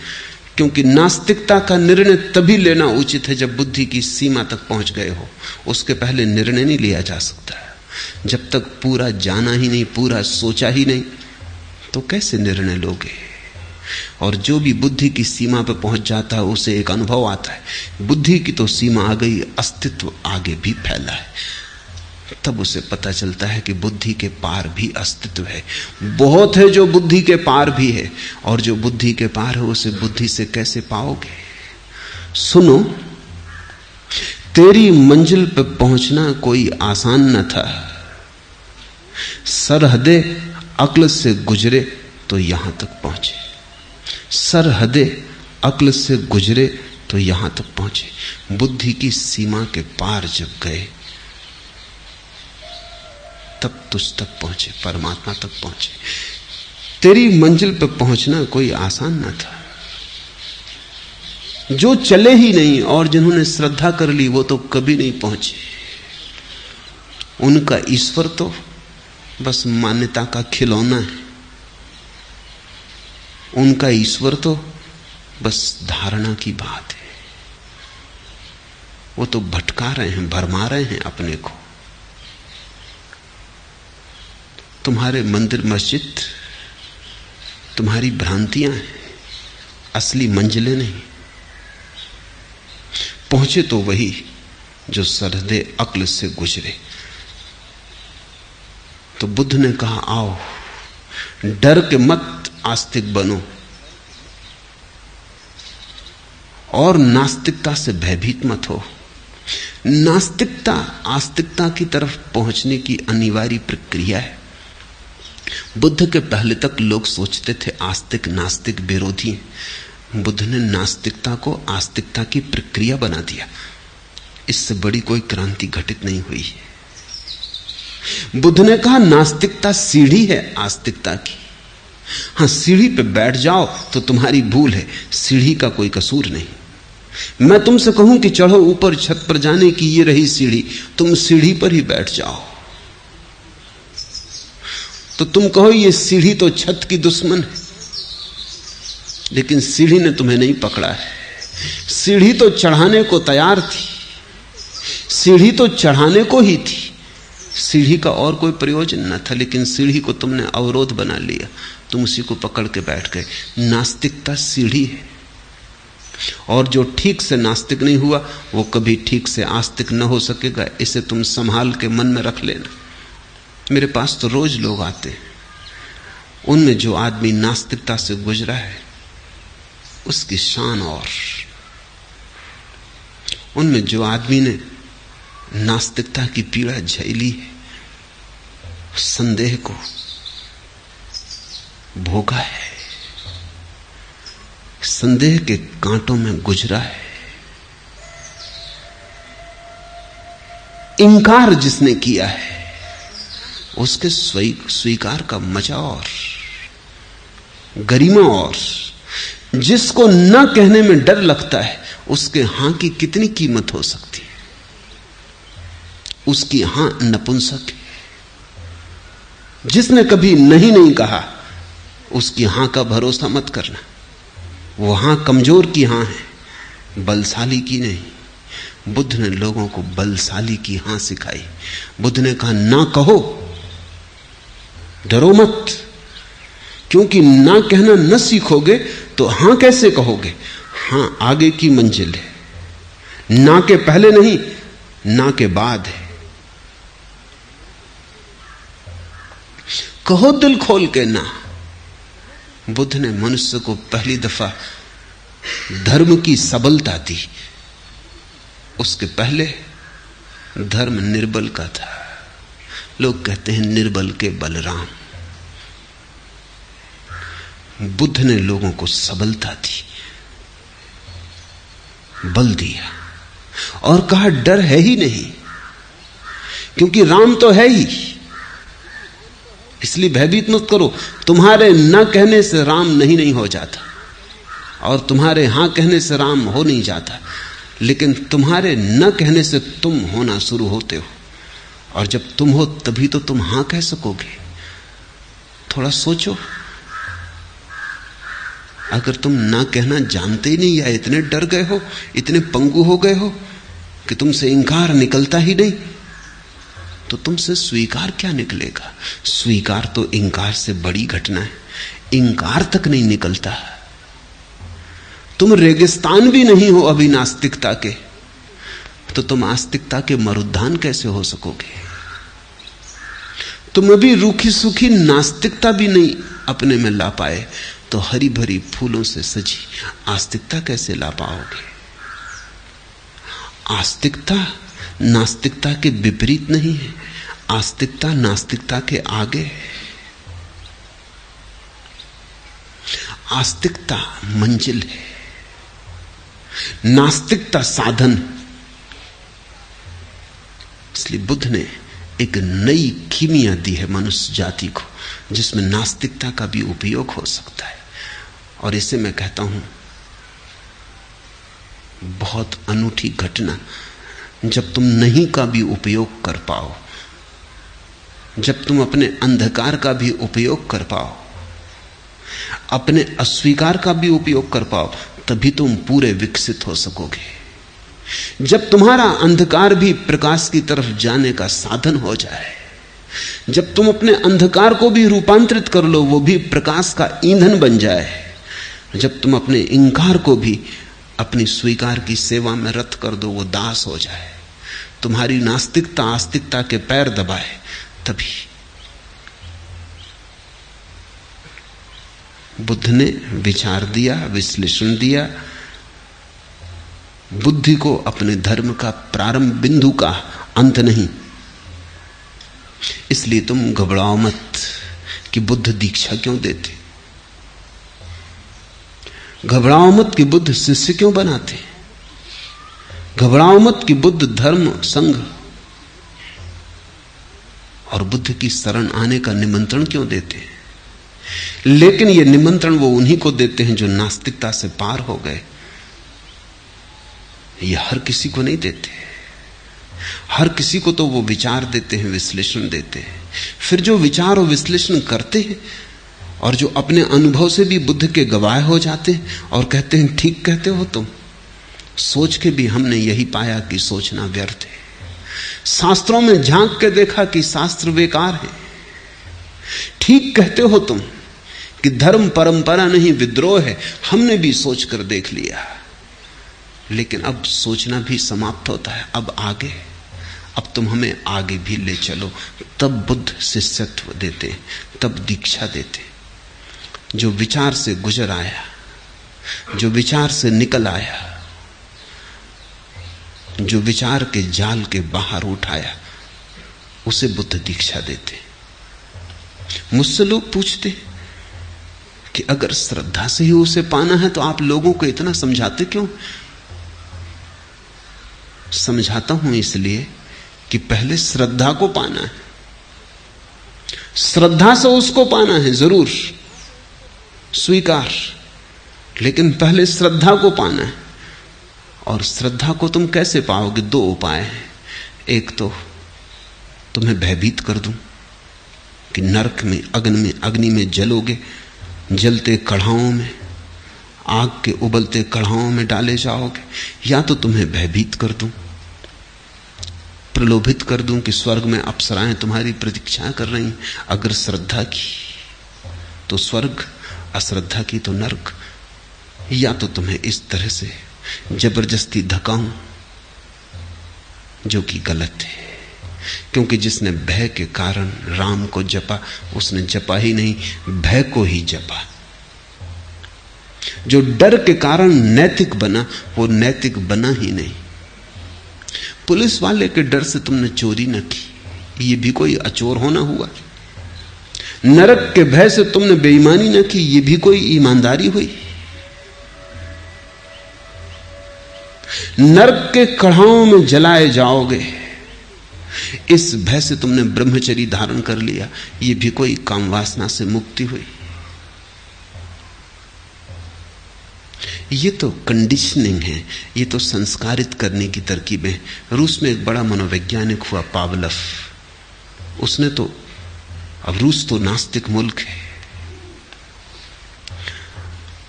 क्योंकि नास्तिकता का निर्णय तभी लेना उचित है जब बुद्धि की सीमा तक पहुंच गए हो, उसके पहले निर्णय नहीं लिया जा सकता। जब तक पूरा जाना ही नहीं, पूरा सोचा ही नहीं, तो कैसे निर्णय लोगे? और जो भी बुद्धि की सीमा पर पहुंच जाता है उसे एक अनुभव आता है, बुद्धि की तो सीमा आ गई, अस्तित्व आगे भी फैला है। तब उसे पता चलता है कि बुद्धि के पार भी अस्तित्व है। बहुत है जो बुद्धि के पार भी है, और जो बुद्धि के पार है उसे बुद्धि से कैसे पाओगे? सुनो, तेरी मंजिल पर पहुंचना कोई आसान न था। सरहदे अक्ल से गुजरे तो यहां तक पहुंचे, सरहदे अक्ल से गुजरे तो यहां तक पहुंचे। बुद्धि की सीमा के पार जब गए तब तुझ तक पहुंचे, परमात्मा तक पहुंचे। तेरी मंजिल पर पहुंचना कोई आसान न था। जो चले ही नहीं और जिन्होंने श्रद्धा कर ली वो तो कभी नहीं पहुंचे। उनका ईश्वर तो बस मान्यता का खिलौना है, उनका ईश्वर तो बस धारणा की बात है। वो तो भटका रहे हैं, भरमा रहे हैं अपने को। तुम्हारे मंदिर मस्जिद तुम्हारी भ्रांतियां हैं, असली मंजिलें नहीं। पहुंचे तो वही जो सरहदे अक्ल से गुजरे। तो बुद्ध ने कहा, आओ, डर के मत आस्तिक बनो और नास्तिकता से भयभीत मत हो। नास्तिकता आस्तिकता की तरफ पहुंचने की अनिवार्य प्रक्रिया है। बुद्ध के पहले तक लोग सोचते थे आस्तिक नास्तिक विरोधी हैं। बुद्ध ने नास्तिकता को आस्तिकता की प्रक्रिया बना दिया। इससे बड़ी कोई क्रांति घटित नहीं हुई है। बुद्ध ने कहा नास्तिकता सीढ़ी है आस्तिकता की। हां, सीढ़ी पे बैठ जाओ तो तुम्हारी भूल है, सीढ़ी का कोई कसूर नहीं। मैं तुमसे कहूं कि चढ़ो ऊपर, छत पर जाने की ये रही सीढ़ी, तुम सीढ़ी पर ही बैठ जाओ तो तुम कहो ये सीढ़ी तो छत की दुश्मन है, लेकिन सीढ़ी ने तुम्हें नहीं पकड़ा है। सीढ़ी तो चढ़ाने को तैयार थी, सीढ़ी तो चढ़ाने को ही थी, सीढ़ी का और कोई प्रयोजन न था, लेकिन सीढ़ी को तुमने अवरोध बना लिया, तुम उसी को पकड़ के बैठ गए। नास्तिकता सीढ़ी है, और जो ठीक से नास्तिक नहीं हुआ वो कभी ठीक से आस्तिक न हो सकेगा। इसे तुम संभाल के मन में रख लेना। मेरे पास तो रोज लोग आते हैं, उनमें जो आदमी नास्तिकता से गुजरा है उसकी शान, और उनमें जो आदमी ने नास्तिकता की पीड़ा झेली है, संदेह को भोगा है, संदेह के कांटों में गुजरा है, इंकार जिसने किया है उसके स्वीकार का मजा और गरिमा, और जिसको न कहने में डर लगता है उसके हां की कितनी कीमत हो सकती है। उसकी हां नपुंसक है। जिसने कभी नहीं कहा उसकी हां का भरोसा मत करना। वो हां कमजोर की हां है, बलशाली की नहीं। बुद्ध ने लोगों को बलशाली की हां सिखाई। बुद्ध ने कहा ना कहो, डरो मत, क्योंकि ना कहना न सीखोगे तो हां कैसे कहोगे। हां आगे की मंजिल है, ना के पहले नहीं, ना के बाद है। कहो दिल खोल के ना। बुद्ध ने मनुष्य को पहली दफा धर्म की सबलता दी। उसके पहले धर्म निर्बल का था। लोग कहते हैं निर्बल के बलराम। बुद्ध ने लोगों को सबलता दी, बल दिया, और कहा डर है ही नहीं, क्योंकि राम तो है ही, इसलिए भयभीत मत करो। तुम्हारे न कहने से राम नहीं हो जाता, और तुम्हारे हां कहने से राम हो नहीं जाता, लेकिन तुम्हारे न कहने से तुम होना शुरू होते हो, और जब तुम हो तभी तो तुम हां कह सकोगे। थोड़ा सोचो, अगर तुम ना कहना जानते ही नहीं, या इतने डर गए हो, इतने पंगु हो गए हो कि तुमसे इंकार निकलता ही नहीं, तो तुमसे स्वीकार क्या निकलेगा। स्वीकार तो इंकार से बड़ी घटना है। इंकार तक नहीं निकलता। तुम रेगिस्तान भी नहीं हो अभी नास्तिकता के, तो तुम आस्तिकता के मरुद्यान कैसे हो सकोगे। तुम अभी रूखी सूखी नास्तिकता भी नहीं अपने में ला पाए, तो हरी भरी फूलों से सजी आस्तिकता कैसे ला पाओगे। आस्तिकता नास्तिकता के विपरीत नहीं है, आस्तिकता नास्तिकता के आगे है। आस्तिकता मंजिल है, नास्तिकता साधन। इसलिए बुद्ध ने एक नई कीमिया दी है मनुष्य जाति को, जिसमें नास्तिकता का भी उपयोग हो सकता है। और इसे मैं कहता हूं बहुत अनूठी घटना, जब तुम नहीं का भी उपयोग कर पाओ, जब तुम अपने अंधकार का भी उपयोग कर पाओ, अपने अस्वीकार का भी उपयोग कर पाओ, तभी तुम पूरे विकसित हो सकोगे। जब तुम्हारा अंधकार भी प्रकाश की तरफ जाने का साधन हो जाए, जब तुम अपने अंधकार को भी रूपांतरित कर लो, वो भी प्रकाश का ईंधन बन जाए, जब तुम अपने इंकार को भी अपनी स्वीकार की सेवा में रत कर दो, वो दास हो जाए, तुम्हारी नास्तिकता आस्तिकता के पैर दबाए, तभी। बुद्ध ने विचार दिया, विश्लेषण दिया। बुद्धि को अपने धर्म का प्रारंभ बिंदु का, अंत नहीं। इसलिए तुम घबराओ मत कि बुद्ध दीक्षा क्यों देते, घबराओ मत कि बुद्ध शिष्य क्यों बनाते, घबराओ मत कि बुद्ध धर्म संघ और बुद्ध की शरण आने का निमंत्रण क्यों देते हैं। लेकिन यह निमंत्रण वो उन्हीं को देते हैं जो नास्तिकता से पार हो गए। ये हर किसी को नहीं देते। हर किसी को तो वो विचार देते हैं, विश्लेषण देते हैं। फिर जो विचार और विश्लेषण करते हैं और जो अपने अनुभव से भी बुद्ध के गवाह हो जाते हैं और कहते हैं ठीक कहते हो तुम, सोच के भी हमने यही पाया कि सोचना व्यर्थ है। शास्त्रों में झांक के देखा कि शास्त्र बेकार है। ठीक कहते हो तुम कि धर्म परंपरा नहीं विद्रोह है, हमने भी सोच कर देख लिया, लेकिन अब सोचना भी समाप्त होता है। अब आगे, अब तुम हमें आगे भी ले चलो। तब बुद्ध शिष्यत्व देते, तब दीक्षा देते। जो विचार से गुजर आया, जो विचार से निकल आया, जो विचार के जाल के बाहर उठाया, उसे बुद्ध दीक्षा देते। मुझसे लोग पूछते कि अगर श्रद्धा से ही उसे पाना है तो आप लोगों को इतना समझाते क्यों? समझाता हूं इसलिए कि पहले श्रद्धा को पाना है। श्रद्धा से उसको पाना है, जरूर स्वीकार, लेकिन पहले श्रद्धा को पाना है। और श्रद्धा को तुम कैसे पाओगे? दो उपाय हैं। एक तो तुम्हें भयभीत कर दूं कि नरक में, अग्नि में जलोगे, जलते कढ़ाओं में, आग के उबलते कढ़ाओं में डाले जाओगे, या तो तुम्हें भयभीत कर दूं, प्रलोभित कर दूं कि स्वर्ग में अप्सराएं तुम्हारी प्रतीक्षा कर रही हैं। अगर श्रद्धा की तो स्वर्ग, अश्रद्धा की तो नरक। या तो तुम्हें इस तरह से जबरदस्ती धकाऊं, जो कि गलत है, क्योंकि जिसने भय के कारण राम को जपा, उसने जपा ही नहीं, भय को ही जपा। जो डर के कारण नैतिक बना, वो नैतिक बना ही नहीं। पुलिस वाले के डर से तुमने चोरी न की, ये भी कोई अचोर होना हुआ। नरक के भय से तुमने बेईमानी न की, ये भी कोई ईमानदारी हुई। नरक के कढ़ाओं में जलाए जाओगे, इस भय से तुमने ब्रह्मचर्य धारण कर लिया, ये भी कोई काम वासना से मुक्ति हुई। ये तो कंडीशनिंग है, ये तो संस्कारित करने की तरकीबें। रूस में एक बड़ा मनोवैज्ञानिक हुआ पावलव, उसने तो, अब रूस तो नास्तिक मुल्क है,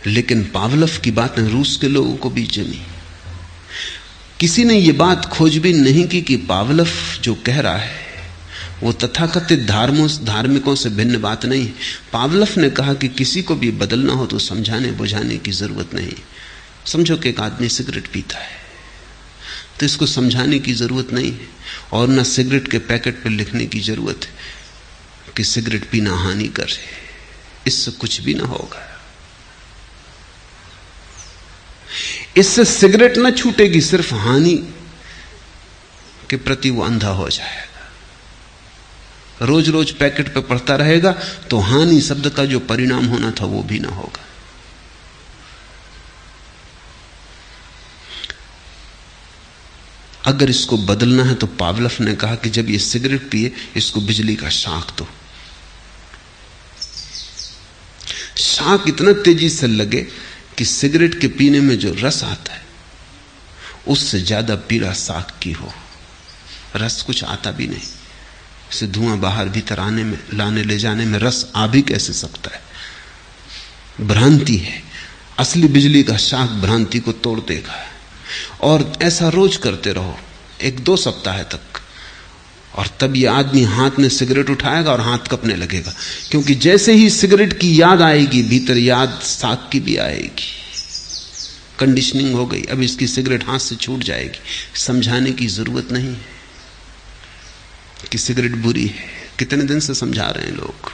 लेकिन पावलव की बातें रूस के लोगों को भी जमी। किसी ने यह बात खोजबीन नहीं की कि पावलव जो कह रहा है वो तथाकथित धार्मिकों से भिन्न बात नहीं। पावलव ने कहा कि किसी को भी बदलना हो तो समझाने बुझाने की जरूरत नहीं। समझो कि एक आदमी सिगरेट पीता है तो इसको समझाने की जरूरत नहीं है, और ना सिगरेट के पैकेट पर लिखने की जरूरत है कि सिगरेट पीना हानिकर है, इससे कुछ भी ना होगा। इससे सिगरेट न छूटेगी, सिर्फ हानि के प्रति वो अंधा हो जाएगा। रोज रोज पैकेट पे पढ़ता रहेगा तो हानि शब्द का जो परिणाम होना था वो भी ना होगा। अगर इसको बदलना है तो पावलव ने कहा कि जब ये सिगरेट पिए, इसको बिजली का शाक दो। शाक इतना तेजी से लगे कि सिगरेट के पीने में जो रस आता है उससे ज्यादा पीड़ा शाक की हो। रस कुछ आता भी नहीं, इसे धुआं बाहर भीतर आने में, लाने ले जाने में रस आ भी कैसे सकता है? भ्रांति है। असली बिजली का शाक भ्रांति को तोड़ देगा। और ऐसा रोज करते रहो 1-2 सप्ताह तक, और तब ये आदमी हाथ में सिगरेट उठाएगा और हाथ कपने लगेगा, क्योंकि जैसे ही सिगरेट की याद आएगी भीतर याद शाक की भी आएगी। कंडीशनिंग हो गई, अब इसकी सिगरेट हाथ से छूट जाएगी। समझाने की जरूरत नहीं है कि सिगरेट बुरी है। कितने दिन से समझा रहे हैं लोग,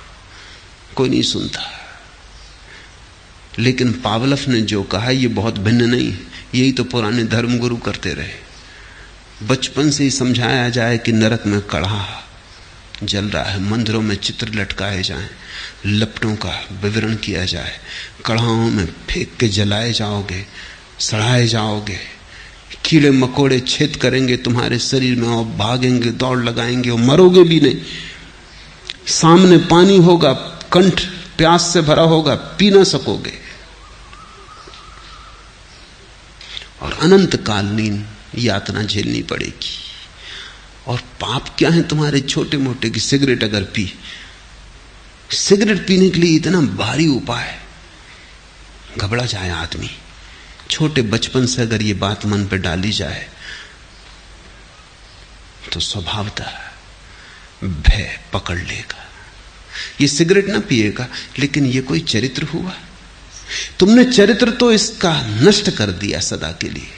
कोई नहीं सुनता। लेकिन पावलव ने जो कहा ये बहुत भिन्न नहीं है, यही तो पुराने धर्मगुरु करते रहे। बचपन से ही समझाया जाए कि नरक में कढ़ा जल रहा है, मंदिरों में चित्र लटकाए जाएं, लपटों का विवरण किया जाए, कढ़ाओं में फेंक के जलाए जाओगे, सड़ाए जाओगे, कीड़े मकोड़े छेद करेंगे तुम्हारे शरीर में और भागेंगे, दौड़ लगाएंगे और मरोगे भी नहीं। सामने पानी होगा, कंठ प्यास से भरा होगा, पी ना सकोगे, और अनंत कालीन यातना झेलनी पड़ेगी। और पाप क्या है तुम्हारे छोटे मोटे की सिगरेट अगर पी, सिगरेट पीने के लिए इतना भारी उपाय, घबरा जाए आदमी, छोटे बचपन से अगर ये बात मन पे डाली जाए तो स्वभावतः भय पकड़ लेगा। ये सिगरेट ना पिएगा, लेकिन ये कोई चरित्र हुआ? तुमने चरित्र तो इसका नष्ट कर दिया सदा के लिए।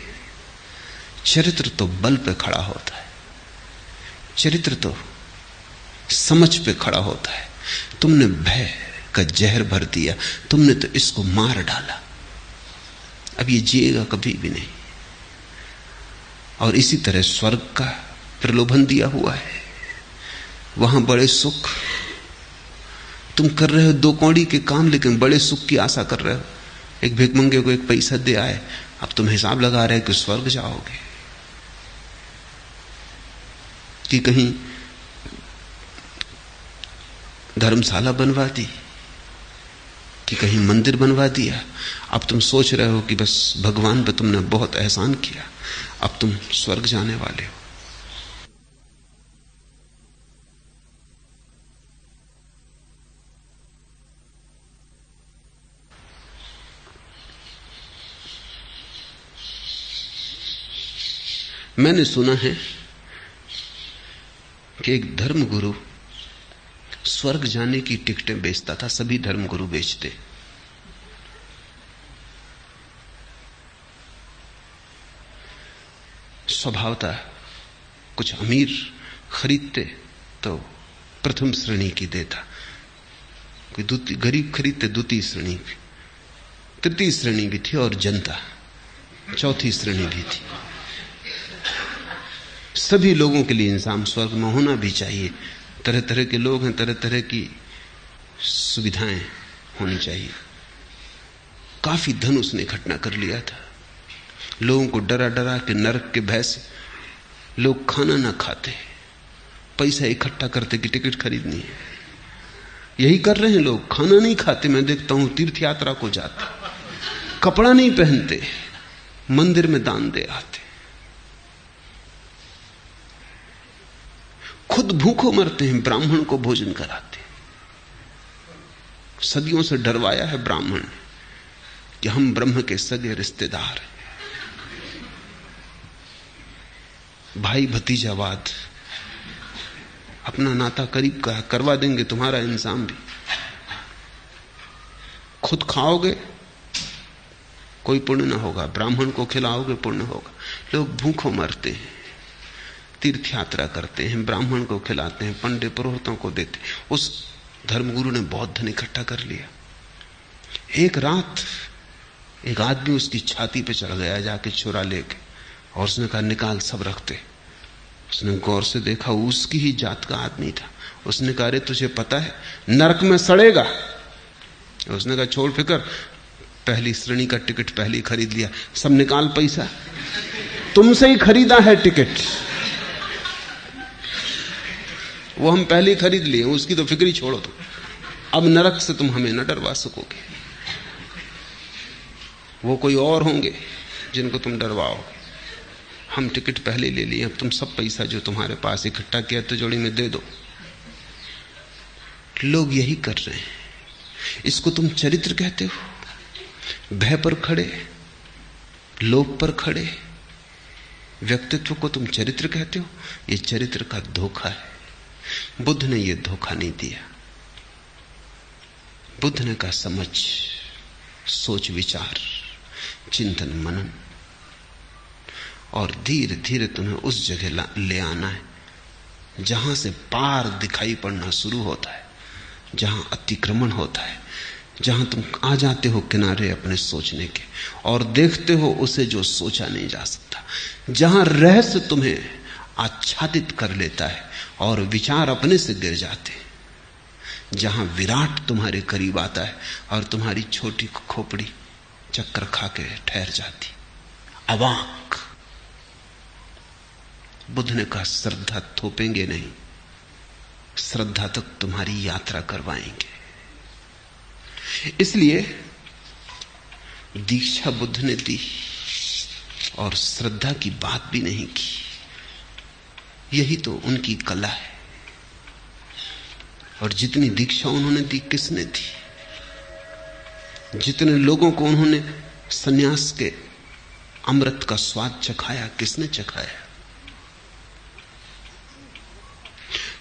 चरित्र तो बल पे खड़ा होता है, चरित्र तो समझ पे खड़ा होता है। तुमने भय का जहर भर दिया, तुमने तो इसको मार डाला। अब ये जिएगा कभी भी नहीं। और इसी तरह स्वर्ग का प्रलोभन दिया हुआ है, वहां बड़े सुख। तुम कर रहे हो 2 कौड़ी के काम, लेकिन बड़े सुख की आशा कर रहे हो। एक भिखमंगे को 1 पैसा दे आए, अब तुम हिसाब लगा रहे हो कि स्वर्ग जाओगे, कि कहीं धर्मशाला बनवा दी, कि कहीं मंदिर बनवा दिया। अब तुम सोच रहे हो कि बस भगवान पे तुमने बहुत एहसान किया, अब तुम स्वर्ग जाने वाले हो। मैंने सुना है कि एक धर्मगुरु स्वर्ग जाने की टिकटें बेचता था। सभी धर्मगुरु बेचते। स्वभावतः कुछ अमीर खरीदते तो प्रथम श्रेणी की देता, कोई गरीब खरीदते 2य श्रेणी की, 3य श्रेणी भी थी, और जनता 4थी श्रेणी भी थी। सभी लोगों के लिए इंसान स्वर्ग में होना भी चाहिए। तरह तरह के लोग हैं, तरह तरह की सुविधाएं होनी चाहिए। काफी धन उसने इकट्ठा कर लिया था। लोगों को डरा डरा के, नरक के भय से लोग खाना ना खाते, पैसा इकट्ठा करते कि टिकट खरीदनी है। यही कर रहे हैं लोग, खाना नहीं खाते। मैं देखता हूं तीर्थ यात्रा को जाते, कपड़ा नहीं पहनते, मंदिर में दान दे आते, खुद भूखों मरते हैं, ब्राह्मण को भोजन कराते। सदियों से डरवाया है ब्राह्मण ने कि हम ब्रह्म के सगे रिश्तेदार हैं। भाई भतीजावाद, अपना नाता करीब का करवा देंगे तुम्हारा इंसान भी। खुद खाओगे कोई पुण्य ना होगा, ब्राह्मण को खिलाओगे पुण्य होगा। लोग भूखों मरते हैं, तीर्थ यात्रा करते हैं, ब्राह्मण को खिलाते हैं, पंडित पुरोहितों को देते। उस धर्मगुरु ने बहुत धन इकट्ठा कर लिया। एक रात एक आदमी उसकी छाती पे चढ़ गया जाके चुरा लेके, और उसने कहा निकाल, सब रखते। उसने गौर से देखा, उसकी ही जात का आदमी था। उसने कहा अरे तुझे पता है नरक में सड़ेगा। उसने कहा छोड़ फिकर, पहली श्रेणी का टिकट पहले ही खरीद लिया, सब निकाल पैसा, तुमसे ही खरीदा है टिकट, वो हम पहले ही खरीद लिए, उसकी तो फिक्र ही छोड़ो तुम। अब नरक से तुम हमें न डरवा सकोगे, वो कोई और होंगे जिनको तुम डरवाओगे। हम टिकट पहले ले लिए, अब तुम सब पैसा जो तुम्हारे पास इकट्ठा किया तिजोरी में दे दो। लोग यही कर रहे हैं। इसको तुम चरित्र कहते हो? भय पर खड़े, लोभ पर खड़े व्यक्तित्व को तुम चरित्र कहते हो? यह चरित्र का धोखा है। बुद्ध ने यह धोखा नहीं दिया। बुद्ध ने कहा समझ, सोच विचार, चिंतन मनन, और धीरे धीरे तुम्हें उस जगह ले आना है जहां से पार दिखाई पड़ना शुरू होता है, जहां अतिक्रमण होता है, जहां तुम आ जाते हो किनारे अपने सोचने के और देखते हो उसे जो सोचा नहीं जा सकता, जहां रहस्य तुम्हें आच्छादित कर लेता है और विचार अपने से गिर जाते, जहां विराट तुम्हारे करीब आता है और तुम्हारी छोटी खोपड़ी चक्कर खा के ठहर जाती, अवाक। बुद्ध ने कहा श्रद्धा थोपेंगे नहीं, श्रद्धा तक तुम्हारी यात्रा करवाएंगे। इसलिए दीक्षा बुद्ध ने दी और श्रद्धा की बात भी नहीं की। यही तो उनकी कला है। और जितनी दीक्षा उन्होंने दी किसने दी? जितने लोगों को उन्होंने सन्यास के अमृत का स्वाद चखाया? किसने चखाया?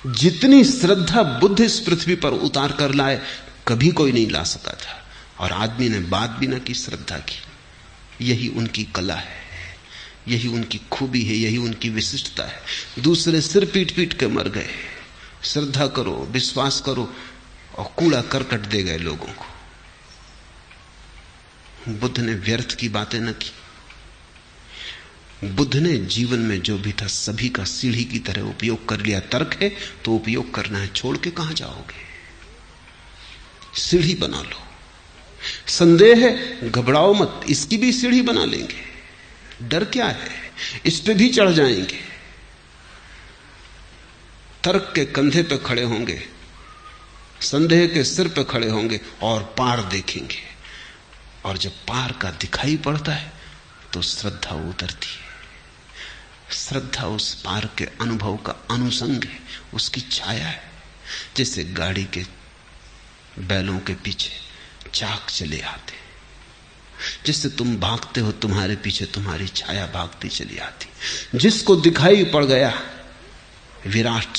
जितनी श्रद्धा बुद्ध इस पृथ्वी पर उतार कर लाए कभी कोई नहीं ला सका था। और आदमी ने बात भी ना की श्रद्धा की। यही उनकी कला है, यही उनकी खूबी है, यही उनकी विशिष्टता है। दूसरे सिर पीट पीट के मर गए, श्रद्धा करो, विश्वास करो, और कूड़ा करकट दे गए लोगों को। बुद्ध ने व्यर्थ की बातें न की। बुद्ध ने जीवन में जो भी था सभी का सीढ़ी की तरह उपयोग कर लिया। तर्क है तो उपयोग करना है, छोड़ के कहां जाओगे? सीढ़ी बना लो। संदेह है, घबराओ मत, इसकी भी सीढ़ी बना लेंगे। डर क्या है, इस पे भी चढ़ जाएंगे। तर्क के कंधे पे खड़े होंगे, संदेह के सिर पे खड़े होंगे और पार देखेंगे। और जब पार का दिखाई पड़ता है तो श्रद्धा उतरती है। श्रद्धा उस पार के अनुभव का अनुसंग है, उसकी छाया है। जैसे गाड़ी के बैलों के पीछे चाक चले आते, जिससे तुम भागते हो, तुम्हारे पीछे तुम्हारी छाया भागती चली आती। जिसको दिखाई पड़ गया विराट,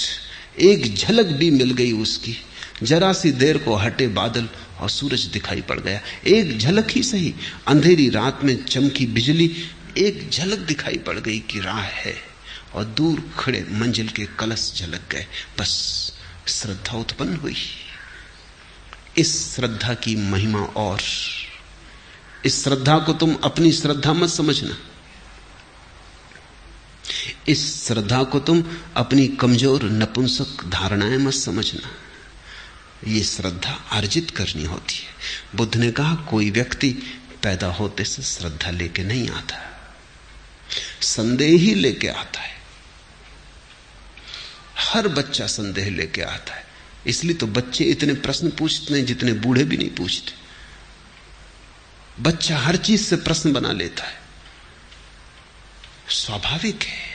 एक झलक भी मिल गई उसकी, जरा सी देर को हटे बादल और सूरज दिखाई पड़ गया। एक झलक ही सही, अंधेरी रात में चमकी बिजली, एक झलक दिखाई पड़ गई कि राह है, और दूर खड़े मंजिल के कलश झलक गए। बस श्रद्धा उत्पन्न हुई। इस श्रद्धा की महिमा, और इस श्रद्धा को तुम अपनी श्रद्धा मत समझना, इस श्रद्धा को तुम अपनी कमजोर नपुंसक धारणाएं मत समझना। ये श्रद्धा अर्जित करनी होती है। बुद्ध ने कहा कोई व्यक्ति पैदा होते से श्रद्धा लेके नहीं आता, संदेह ही लेके आता है। हर बच्चा संदेह लेके आता है। इसलिए तो बच्चे इतने प्रश्न पूछते हैं जितने बूढ़े भी नहीं पूछते। बच्चा हर चीज से प्रश्न बना लेता है, स्वाभाविक है,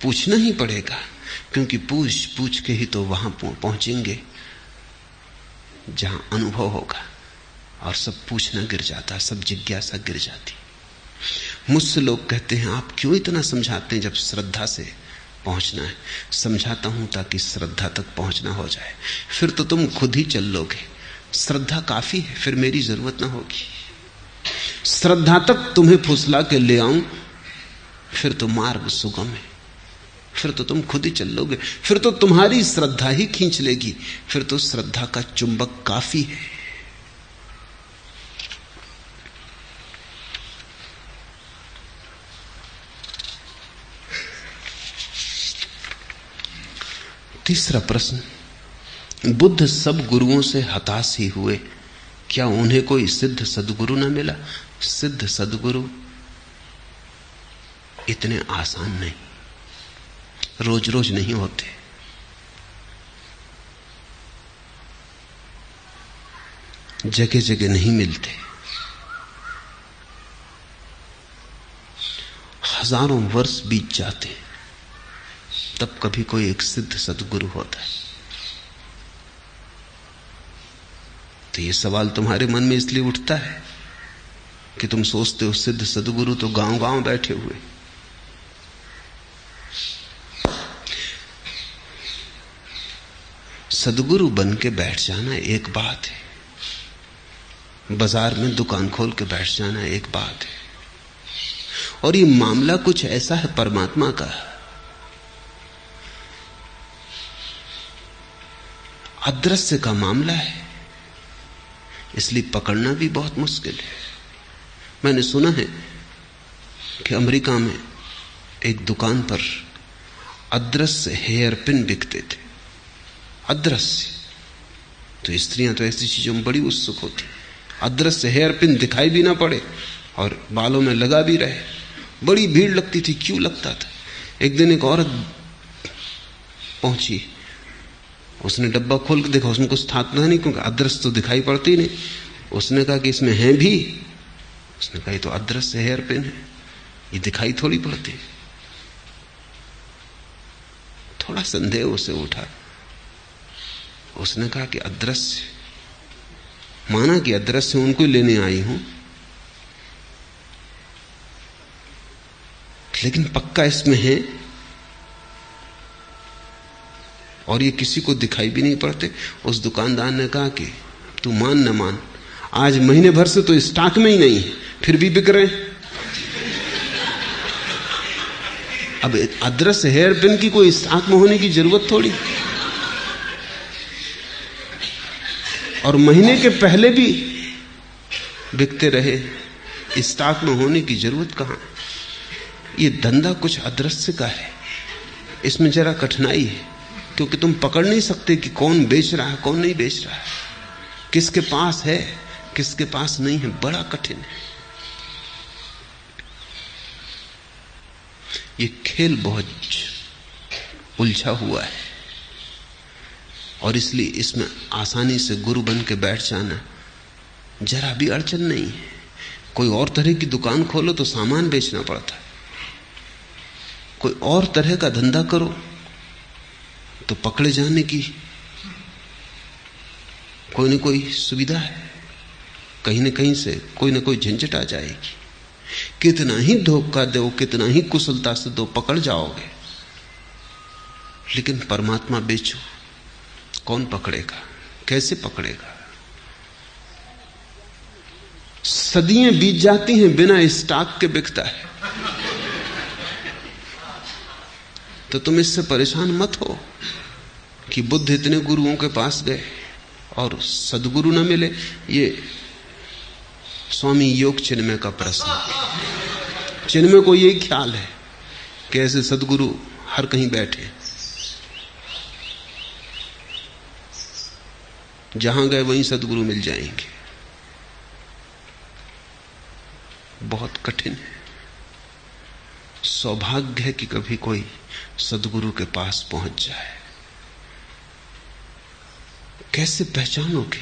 पूछना ही पड़ेगा, क्योंकि पूछ पूछ के ही तो वहां पहुंचेंगे जहां अनुभव होगा। और सब पूछना गिर जाता, सब जिज्ञासा गिर जाती। मुझसे लोग कहते हैं आप क्यों इतना समझाते हैं जब श्रद्धा से पहुंचना है? समझाता हूं ताकि श्रद्धा तक पहुंचना हो जाए। फिर तो तुम खुद ही चल लोगे, श्रद्धा काफी है, फिर मेरी जरूरत ना होगी। श्रद्धा तक तुम्हें फुसला के ले आऊं, फिर तो मार्ग सुगम है, फिर तो तुम खुद ही चल लोगे, फिर तो तुम्हारी श्रद्धा ही खींच लेगी, फिर तो श्रद्धा का चुंबक काफी है। तीसरा प्रश्न, बुद्ध सब गुरुओं से हताश ही हुए, क्या उन्हें कोई सिद्ध सद्गुरु न मिला? सिद्ध सद्गुरु इतने आसान नहीं, रोज रोज नहीं होते। जगह जगह नहीं मिलते। हजारों वर्ष बीत जाते तब कभी कोई एक सिद्ध सद्गुरु होता है। तो ये सवाल तुम्हारे मन में इसलिए उठता है कि तुम सोचते हो सिद्ध सद्गुरु तो गांव गांव बैठे हुए। सद्गुरु बन के बैठ जाना एक बात है, बाजार में दुकान खोल के बैठ जाना एक बात है, और ये मामला कुछ ऐसा है परमात्मा का, अदृश्य का मामला है, इसलिए पकड़ना भी बहुत मुश्किल है। मैंने सुना है कि अमेरिका में एक दुकान पर अदृश्य हेयर पिन बिकते थे। अदृश्य, तो स्त्रियां तो ऐसी चीजों में बड़ी उत्सुक होती। अदृश्य हेयर पिन दिखाई भी ना पड़े और बालों में लगा भी रहे, बड़ी भीड़ लगती थी। क्यों लगता था? एक दिन एक औरत पहुंची, उसने डब्बा खोल के देखा, उसमें कुछ था नहीं, क्योंकि अदृश्य तो दिखाई पड़ती नहीं। उसने कहा कि इसमें है भी? उसने कहा ये तो अदृश्य हेयर पिन है, ये दिखाई थोड़ी पड़ती। थोड़ा संदेह उसे उठा। उसने कहा कि अदृश्य, माना कि अदृश्य उनको लेने आई हूं, लेकिन पक्का इसमें है, और ये किसी को दिखाई भी नहीं पड़ते। उस दुकानदार ने कहा कि तू मान न मान, आज महीने भर से तो स्टॉक में ही नहीं है, फिर भी बिक रहे हैं। अब अदरस हेयर पिन की कोई स्टॉक में होने की जरूरत थोड़ी, और महीने के पहले भी बिकते रहे, स्टॉक में होने की जरूरत कहां। ये धंधा कुछ अदृश्य का है, इसमें जरा कठिनाई है, क्योंकि तुम पकड़ नहीं सकते कि कौन बेच रहा है कौन नहीं बेच रहा है, किसके पास है किसके पास नहीं है, बड़ा कठिन है। ये खेल बहुत उलझा हुआ है, और इसलिए इसमें आसानी से गुरु बन के बैठ जाना जरा भी अड़चन नहीं है। कोई और तरह की दुकान खोलो तो सामान बेचना पड़ता है, कोई और तरह का धंधा करो तो पकड़े जाने की कोई न कोई सुविधा है, कहीं न कहीं से कोई न कोई झंझट आ जाएगी। कितना ही धोखा दो, कितना ही कुशलता से दो, पकड़ जाओगे। लेकिन परमात्मा बेचो, कौन पकड़ेगा, कैसे पकड़ेगा? सदियां बीत जाती हैं बिना स्टॉक के बिकता है। तो तुम इससे परेशान मत हो कि बुद्ध इतने गुरुओं के पास गए और सदगुरु न मिले। ये स्वामी योग चिन्मय का प्रश्न। चिन्मय को यही ख्याल है कि ऐसे सदगुरु हर कहीं बैठे, जहां गए वहीं सदगुरु मिल जाएंगे। बहुत कठिन है। सौभाग्य है कि कभी कोई सदगुरु के पास पहुंच जाए। कैसे पहचानोगे?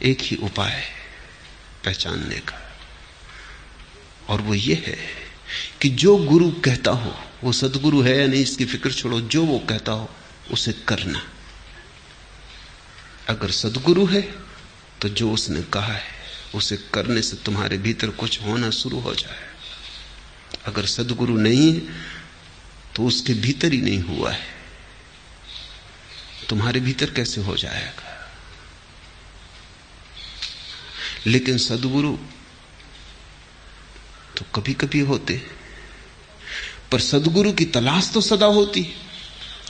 एक ही उपाय है पहचानने का, और वो ये है कि जो गुरु कहता हो, वो सदगुरु है या नहीं इसकी फिक्र छोड़ो, जो वो कहता हो उसे करना। अगर सदगुरु है तो जो उसने कहा है उसे करने से तुम्हारे भीतर कुछ होना शुरू हो जाए। अगर सदगुरु नहीं है तो उसके भीतर ही नहीं हुआ है, तुम्हारे भीतर कैसे हो जाएगा? लेकिन सदगुरु तो कभी कभी होते, पर सदगुरु की तलाश तो सदा होती,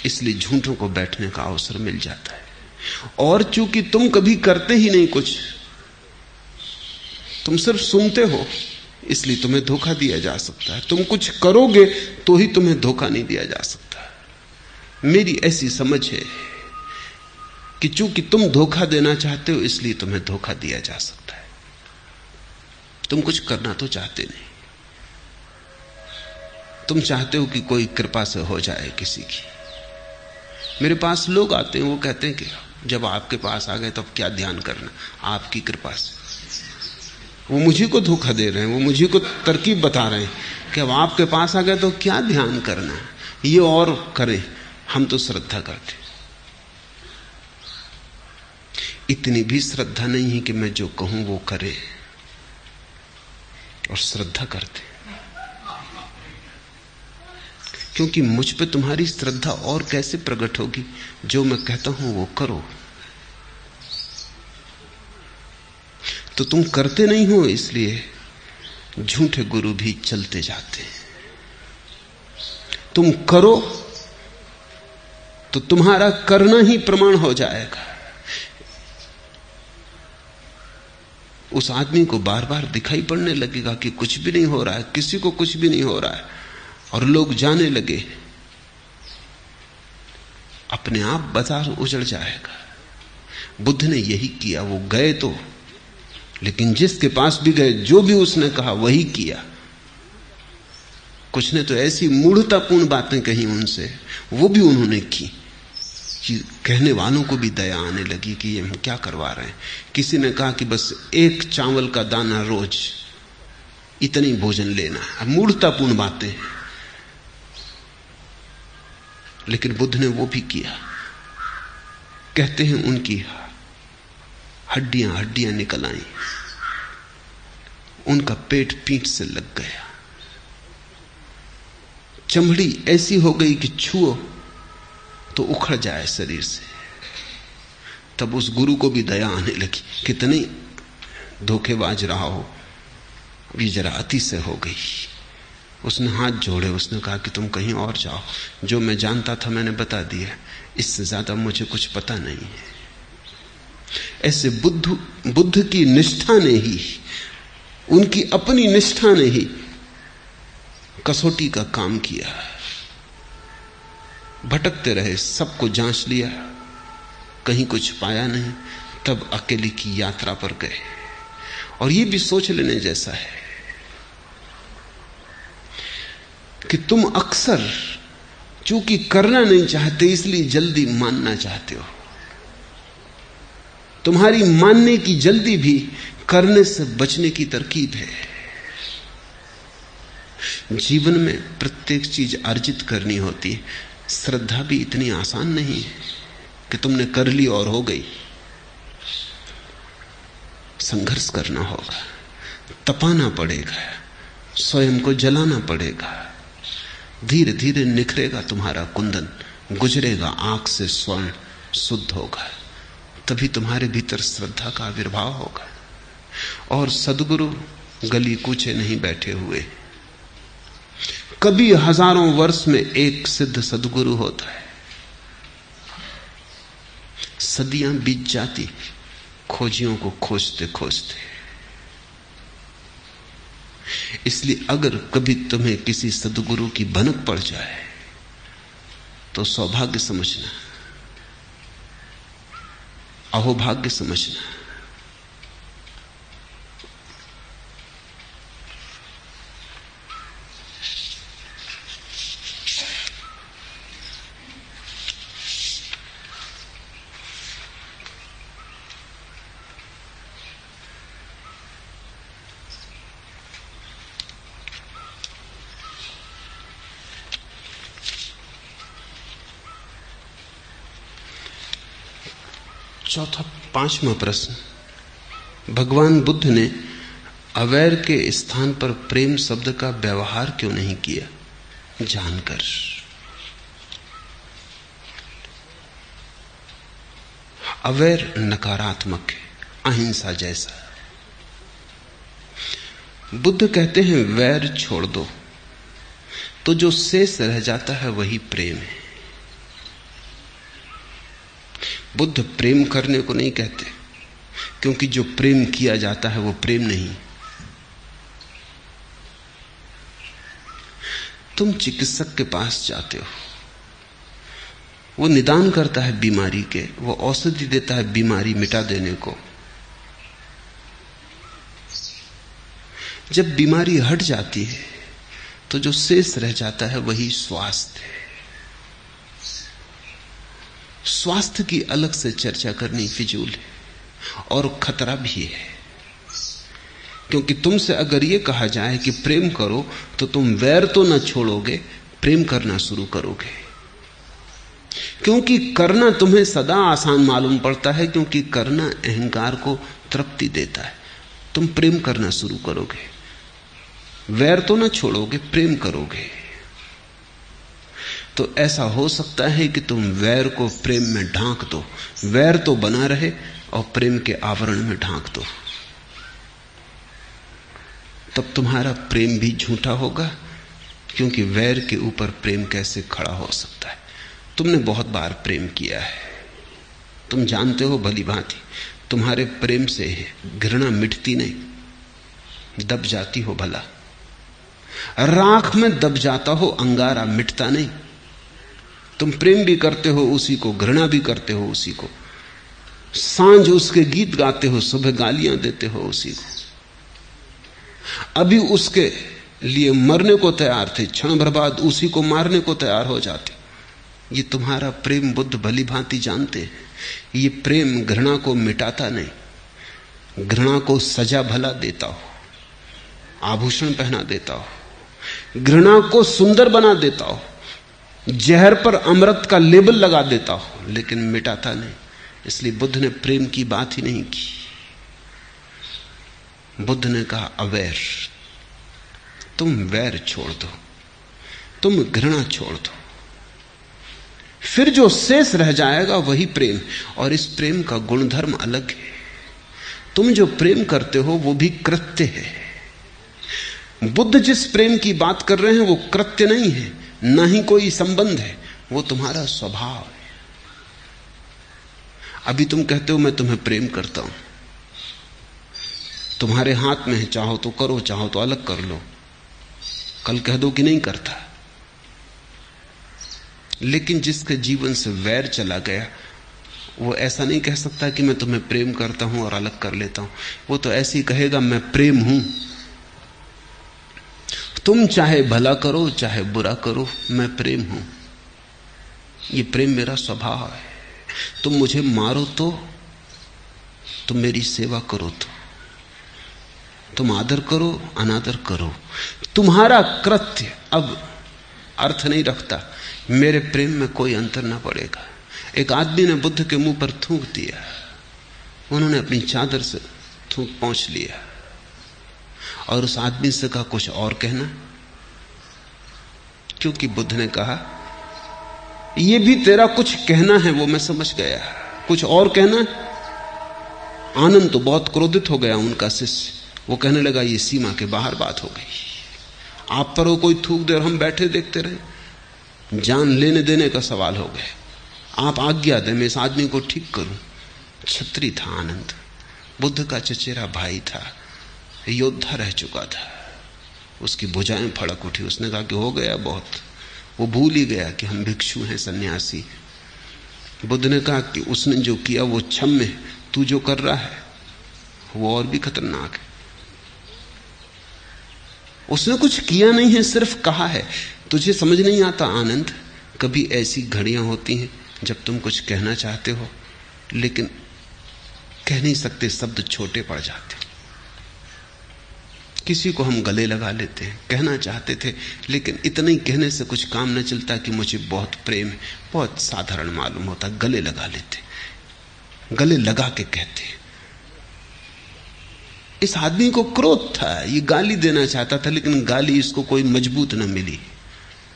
इसलिए झूठों को बैठने का अवसर मिल जाता है। और चूंकि तुम कभी करते ही नहीं कुछ, तुम सिर्फ सुनते हो, इसलिए तुम्हें धोखा दिया जा सकता है। तुम कुछ करोगे तो ही तुम्हें धोखा नहीं दिया जा सकता। मेरी ऐसी समझ है कि चूंकि तुम धोखा देना चाहते हो, इसलिए तुम्हें धोखा दिया जा सकता है। तुम कुछ करना तो चाहते नहीं, तुम चाहते हो कि कोई कृपा से हो जाए किसी की। मेरे पास लोग आते हैं, वो कहते हैं कि जब आपके पास आ गए तब क्या ध्यान करना, आपकी कृपा से। वो मुझी को धोखा दे रहे हैं, वो मुझी को तरकीब बता रहे हैं कि अब आपके पास आ गए तो क्या ध्यान करना, ये और करें, हम तो श्रद्धा करते। इतनी भी श्रद्धा नहीं है कि मैं जो कहूं वो करे, और श्रद्धा करते, क्योंकि मुझ पे तुम्हारी श्रद्धा और कैसे प्रकट होगी? जो मैं कहता हूं वो करो। तो तुम करते नहीं हो, इसलिए झूठे गुरु भी चलते जाते हैं। तुम करो तो तुम्हारा करना ही प्रमाण हो जाएगा। उस आदमी को बार बार दिखाई पड़ने लगेगा कि कुछ भी नहीं हो रहा है, किसी को कुछ भी नहीं हो रहा है, और लोग जाने लगे, अपने आप बाजार उजड़ जाएगा। बुद्ध ने यही किया। वो गए तो, लेकिन जिसके पास भी गए, जो भी उसने कहा वही किया। कुछ ने तो ऐसी मूढ़तापूर्ण बातें कही उनसे, वो भी उन्होंने की कि कहने वालों को भी दया आने लगी कि ये हम क्या करवा रहे हैं। किसी ने कहा कि बस एक चावल का दाना रोज, इतनी भोजन लेना। अब मूढ़तापूर्ण बातें, लेकिन बुद्ध ने वो भी किया। कहते हैं उनकी हड्डियां हड्डियां निकल आई, उनका पेट पीठ से लग गया। चमड़ी ऐसी हो गई कि छुओ तो उखड़ जाए शरीर से। तब उस गुरु को भी दया आने लगी, कितनी धोखेबाज रहा हो, अभी जरा अति से हो गई। उसने हाथ जोड़े, उसने कहा कि तुम कहीं और जाओ, जो मैं जानता था मैंने बता दिया, इससे ज्यादा मुझे कुछ पता नहीं है। ऐसे बुद्ध की निष्ठा ने ही, उनकी अपनी निष्ठा ने ही कसौटी का काम किया। भटकते रहे, सबको जांच लिया, कहीं कुछ पाया नहीं, तब अकेले की यात्रा पर गए। और यह भी सोच लेने जैसा है कि तुम अक्सर चूंकि करना नहीं चाहते इसलिए जल्दी मानना चाहते हो। तुम्हारी मानने की जल्दी भी करने से बचने की तरकीब है। जीवन में प्रत्येक चीज अर्जित करनी होती है। श्रद्धा भी इतनी आसान नहीं है कि तुमने कर ली और हो गई। संघर्ष करना होगा, तपाना पड़ेगा, स्वयं को जलाना पड़ेगा। धीरे धीरे निखरेगा तुम्हारा कुंदन, गुजरेगा आंख से स्वर्ण, शुद्ध होगा। तभी तुम्हारे भीतर श्रद्धा का आविर्भाव होगा। और सद्गुरु गली कूचे नहीं बैठे हुए। कभी हजारों वर्ष में एक सिद्ध सद्गुरु होता है। सदियां बीत जाती खोजियों को खोजते खोजते। इसलिए अगर कभी तुम्हें किसी सद्गुरु की भनक पड़ जाए तो सौभाग्य समझना, अहोभाग्य समझना। पांचवा प्रश्न, भगवान बुद्ध ने अवैर के स्थान पर प्रेम शब्द का व्यवहार क्यों नहीं किया? जानकर। अवैर नकारात्मक है, अहिंसा जैसा। बुद्ध कहते हैं वैर छोड़ दो, तो जो शेष रह जाता है वही प्रेम है। बुद्ध प्रेम करने को नहीं कहते, क्योंकि जो प्रेम किया जाता है वो प्रेम नहीं। तुम चिकित्सक के पास जाते हो, वो निदान करता है बीमारी के, वो औषधि देता है बीमारी मिटा देने को। जब बीमारी हट जाती है तो जो शेष रह जाता है वही स्वास्थ्य है। स्वास्थ्य की अलग से चर्चा करनी फिजूल है और खतरा भी है, क्योंकि तुमसे अगर यह कहा जाए कि प्रेम करो तो तुम वैर तो न छोड़ोगे, प्रेम करना शुरू करोगे। क्योंकि करना तुम्हें सदा आसान मालूम पड़ता है, क्योंकि करना अहंकार को तृप्ति देता है। तुम प्रेम करना शुरू करोगे, वैर तो न छोड़ोगे, प्रेम करोगे। तो ऐसा हो सकता है कि तुम वैर को प्रेम में ढांक दो, वैर तो बना रहे और प्रेम के आवरण में ढांक दो। तब तुम्हारा प्रेम भी झूठा होगा, क्योंकि वैर के ऊपर प्रेम कैसे खड़ा हो सकता है? तुमने बहुत बार प्रेम किया है, तुम जानते हो भली भांति। तुम्हारे प्रेम से घृणा मिटती नहीं, दब जाती हो। भला राख में दब जाता हो, अंगारा मिटता नहीं। तुम प्रेम भी करते हो उसी को, घृणा भी करते हो उसी को। सांझ उसके गीत गाते हो, सुबह गालियां देते हो उसी को। अभी उसके लिए मरने को तैयार थे, क्षण भर बाद उसी को मारने को तैयार हो जाते। ये तुम्हारा प्रेम बुद्ध भली भांति जानते हैं। ये प्रेम घृणा को मिटाता नहीं, घृणा को सजा भला देता हो, आभूषण पहना देता हो, घृणा को सुंदर बना देता हो, जहर पर अमृत का लेबल लगा देता हो, लेकिन मिटाता नहीं। इसलिए बुद्ध ने प्रेम की बात ही नहीं की। बुद्ध ने कहा अवैर, तुम वैर छोड़ दो, तुम घृणा छोड़ दो, फिर जो शेष रह जाएगा वही प्रेम। और इस प्रेम का गुणधर्म अलग है। तुम जो प्रेम करते हो वो भी कृत्य है। बुद्ध जिस प्रेम की बात कर रहे हैं वो कृत्य नहीं है, ना ही कोई संबंध है, वो तुम्हारा स्वभाव है। अभी तुम कहते हो मैं तुम्हें प्रेम करता हूं, तुम्हारे हाथ में है, चाहो तो करो, चाहो तो अलग कर लो। कल कह दो कि नहीं करता। लेकिन जिसके जीवन से वैर चला गया वो ऐसा नहीं कह सकता कि मैं तुम्हें प्रेम करता हूं और अलग कर लेता हूं। वो तो ऐसे ही कहेगा मैं प्रेम हूं, तुम चाहे भला करो चाहे बुरा करो, मैं प्रेम हूं। ये प्रेम मेरा स्वभाव है। तुम मुझे मारो तो, तुम मेरी सेवा करो तो, तुम आदर करो अनादर करो, तुम्हारा कृत्य अब अर्थ नहीं रखता। मेरे प्रेम में कोई अंतर ना पड़ेगा। एक आदमी ने बुद्ध के मुंह पर थूक दिया, उन्होंने अपनी चादर से थूक पोंछ लिया और उस आदमी से कहा कुछ और कहना। क्योंकि बुद्ध ने कहा यह भी तेरा कुछ कहना है, वो मैं समझ गया, कुछ और कहना। आनंद तो बहुत क्रोधित हो गया उनका शिष्य। वो कहने लगा ये सीमा के बाहर बात हो गई, आप पर वो कोई थूक दे और हम बैठे देखते रहे, जान लेने देने का सवाल हो गया। आप आज्ञा दें मैं इस आदमी को ठीक करूं। छत्री था आनंद, बुद्ध का चचेरा भाई था, योद्धा रह चुका था। उसकी भुजाएं फड़क उठी। उसने कहा कि हो गया बहुत। वो भूल ही गया कि हम भिक्षु हैं, सन्यासी। बुद्ध ने कहा कि उसने जो किया वो क्षम्य, तू जो कर रहा है वो और भी खतरनाक है। उसने कुछ किया नहीं है, सिर्फ कहा है। तुझे समझ नहीं आता आनंद, कभी ऐसी घड़ियां होती हैं जब तुम कुछ कहना चाहते हो लेकिन कह नहीं सकते, शब्द छोटे पड़ जाते। किसी को हम गले लगा लेते हैं, कहना चाहते थे लेकिन इतना ही कहने से कुछ काम न चलता कि मुझे बहुत प्रेम है, बहुत साधारण मालूम होता, गले लगा लेते, गले लगा के कहते। इस आदमी को क्रोध था, ये गाली देना चाहता था लेकिन गाली इसको कोई मजबूत न मिली।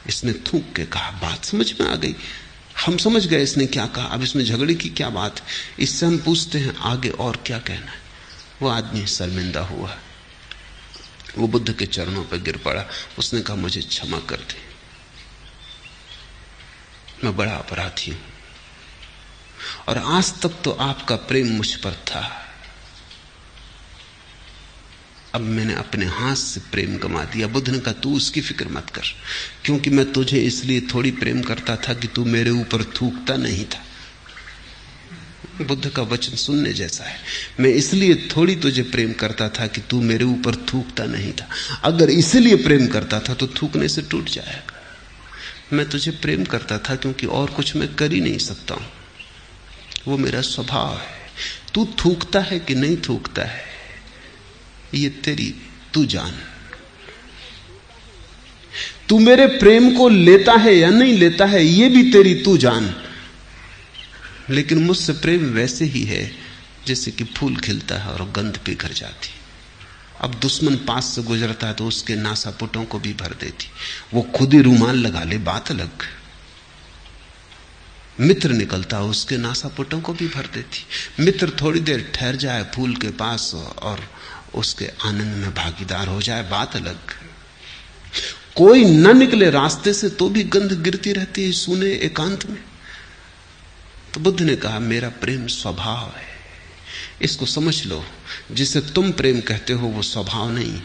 इसने थूक के कहा, बात समझ में आ गई, हम समझ गए इसने क्या कहा, अब इसमें झगड़े की क्या बात। इससे हम पूछते हैं आगे और क्या कहना है। वो आदमी शर्मिंदा हुआ, वो बुद्ध के चरणों पर गिर पड़ा। उसने कहा मुझे क्षमा कर दे, मैं बड़ा अपराधी हूं और आज तक तो आपका प्रेम मुझ पर था, अब मैंने अपने हाथ से प्रेम गंवा दिया। बुद्ध ने कहा तू उसकी फिक्र मत कर, क्योंकि मैं तुझे इसलिए थोड़ी प्रेम करता था कि तू मेरे ऊपर थूकता नहीं था। बुद्ध का वचन सुनने जैसा है। मैं इसलिए थोड़ी तुझे प्रेम करता था कि तू मेरे ऊपर थूकता नहीं था। अगर इसलिए प्रेम करता था तो थूकने से टूट जाएगा। मैं तुझे प्रेम करता था क्योंकि और कुछ मैं कर ही नहीं सकता हूं, वो मेरा स्वभाव है। तू थूकता है कि नहीं थूकता है ये तेरी तू जान। तू मेरे प्रेम को लेता है या नहीं लेता है ये भी तेरी तू जान। लेकिन मुझसे प्रेम वैसे ही है जैसे कि फूल खिलता है और गंध बिखर जाती। अब दुश्मन पास से गुजरता है तो उसके नासापुटों को भी भर देती, वो खुद ही रूमाल लगा ले बात अलग। मित्र निकलता उसके नासापुटों को भी भर देती। मित्र थोड़ी देर ठहर जाए फूल के पास और उसके आनंद में भागीदार हो जाए, बात अलग। कोई न निकले रास्ते से तो भी गंध गिरती रहती है सूने एकांत में। तो बुद्ध ने कहा मेरा प्रेम स्वभाव है, इसको समझ लो। जिसे तुम प्रेम कहते हो वो स्वभाव नहीं है,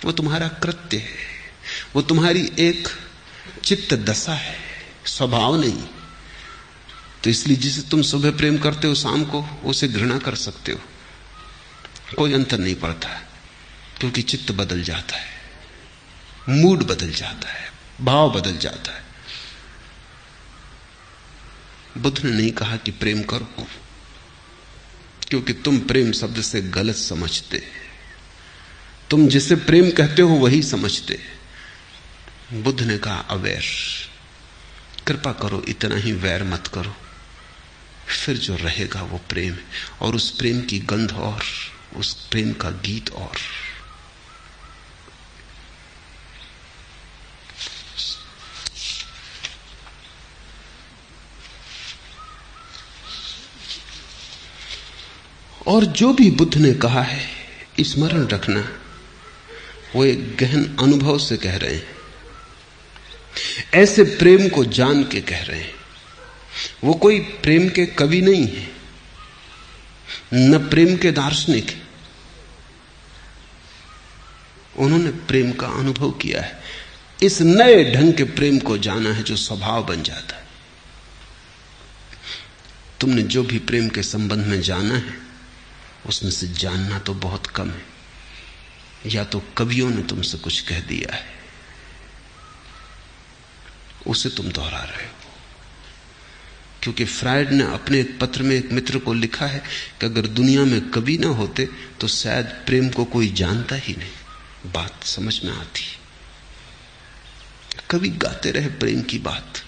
वो तुम्हारा कृत्य है, वो तुम्हारी एक चित्त दशा है, स्वभाव नहीं। तो इसलिए जिसे तुम सुबह प्रेम करते हो शाम को उसे घृणा कर सकते हो, कोई अंतर नहीं पड़ता, क्योंकि चित्त बदल जाता है, मूड बदल जाता है, भाव बदल जाता है। बुद्ध ने नहीं कहा कि प्रेम करो, क्योंकि तुम प्रेम शब्द से गलत समझते। तुम जिसे प्रेम कहते हो वही समझते। बुद्ध ने कहा अवैर, कृपा करो इतना ही वैर मत करो, फिर जो रहेगा वो प्रेम है, और उस प्रेम की गंध और उस प्रेम का गीत और। और जो भी बुद्ध ने कहा है स्मरण रखना, वो एक गहन अनुभव से कह रहे हैं, ऐसे प्रेम को जान के कह रहे हैं। वो कोई प्रेम के कवि नहीं है, न प्रेम के दार्शनिक है। उन्होंने प्रेम का अनुभव किया है, इस नए ढंग के प्रेम को जाना है जो स्वभाव बन जाता है। तुमने जो भी प्रेम के संबंध में जाना है, उसमें से जानना तो बहुत कम है, या तो कवियों ने तुमसे कुछ कह दिया है, उसे तुम दोहरा रहे हो। क्योंकि फ्रायड ने अपने एक पत्र में एक मित्र को लिखा है कि अगर दुनिया में कवि ना होते तो शायद प्रेम को कोई जानता ही नहीं। बात समझ में आती, कवि गाते रहे प्रेम की बात।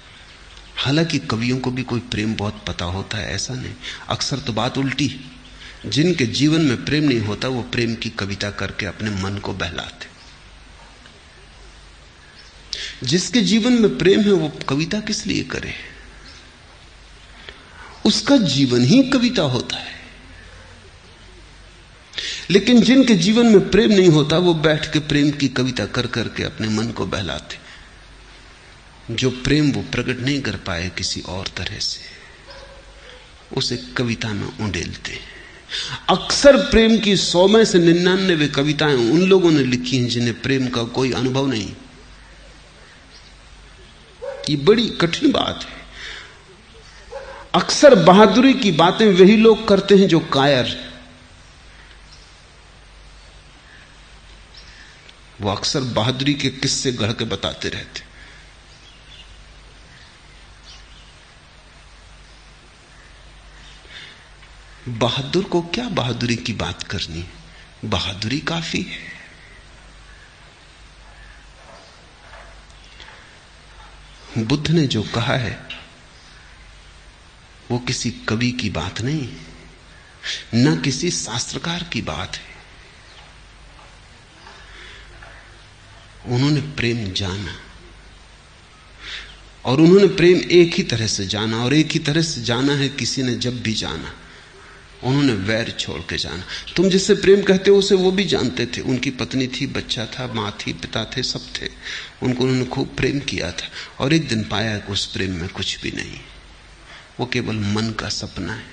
हालांकि कवियों को भी कोई प्रेम बहुत पता होता है, ऐसा नहीं। अक्सर तो बात उल्टी, जिनके जीवन में प्रेम नहीं होता वो प्रेम की कविता करके अपने मन को बहलाते। जिसके जीवन में प्रेम है वो कविता किस लिए करे, उसका जीवन ही कविता होता है। लेकिन जिनके जीवन में प्रेम नहीं होता वो बैठ के प्रेम की कविता कर करके अपने मन को बहलाते। जो प्रेम वो प्रकट नहीं कर पाए किसी और तरह से, उसे कविता में उंडेलते हैं। अक्सर प्रेम की 100 में से 99 कविताएं उन लोगों ने लिखी हैं जिन्हें प्रेम का कोई अनुभव नहीं। ये बड़ी कठिन बात है। अक्सर बहादुरी की बातें वही लोग करते हैं जो कायर। वो अक्सर बहादुरी के किस्से गढ़ के बताते रहते। बहादुर को क्या बहादुरी की बात करनी, बहादुरी काफी है। बुद्ध ने जो कहा है वो किसी कवि की बात नहीं, न किसी शास्त्रकार की बात है। उन्होंने प्रेम जाना, और उन्होंने प्रेम एक ही तरह से जाना, और एक ही तरह से जाना है किसी ने जब भी जाना। उन्होंने वैर छोड़ के जाना। तुम जिससे प्रेम कहते हो उसे वो भी जानते थे। उनकी पत्नी थी, बच्चा था, माँ थी, पिता थे, सब थे। उनको उन्होंने खूब प्रेम किया था, और एक दिन पाया कि उस प्रेम में कुछ भी नहीं, वो केवल मन का सपना है।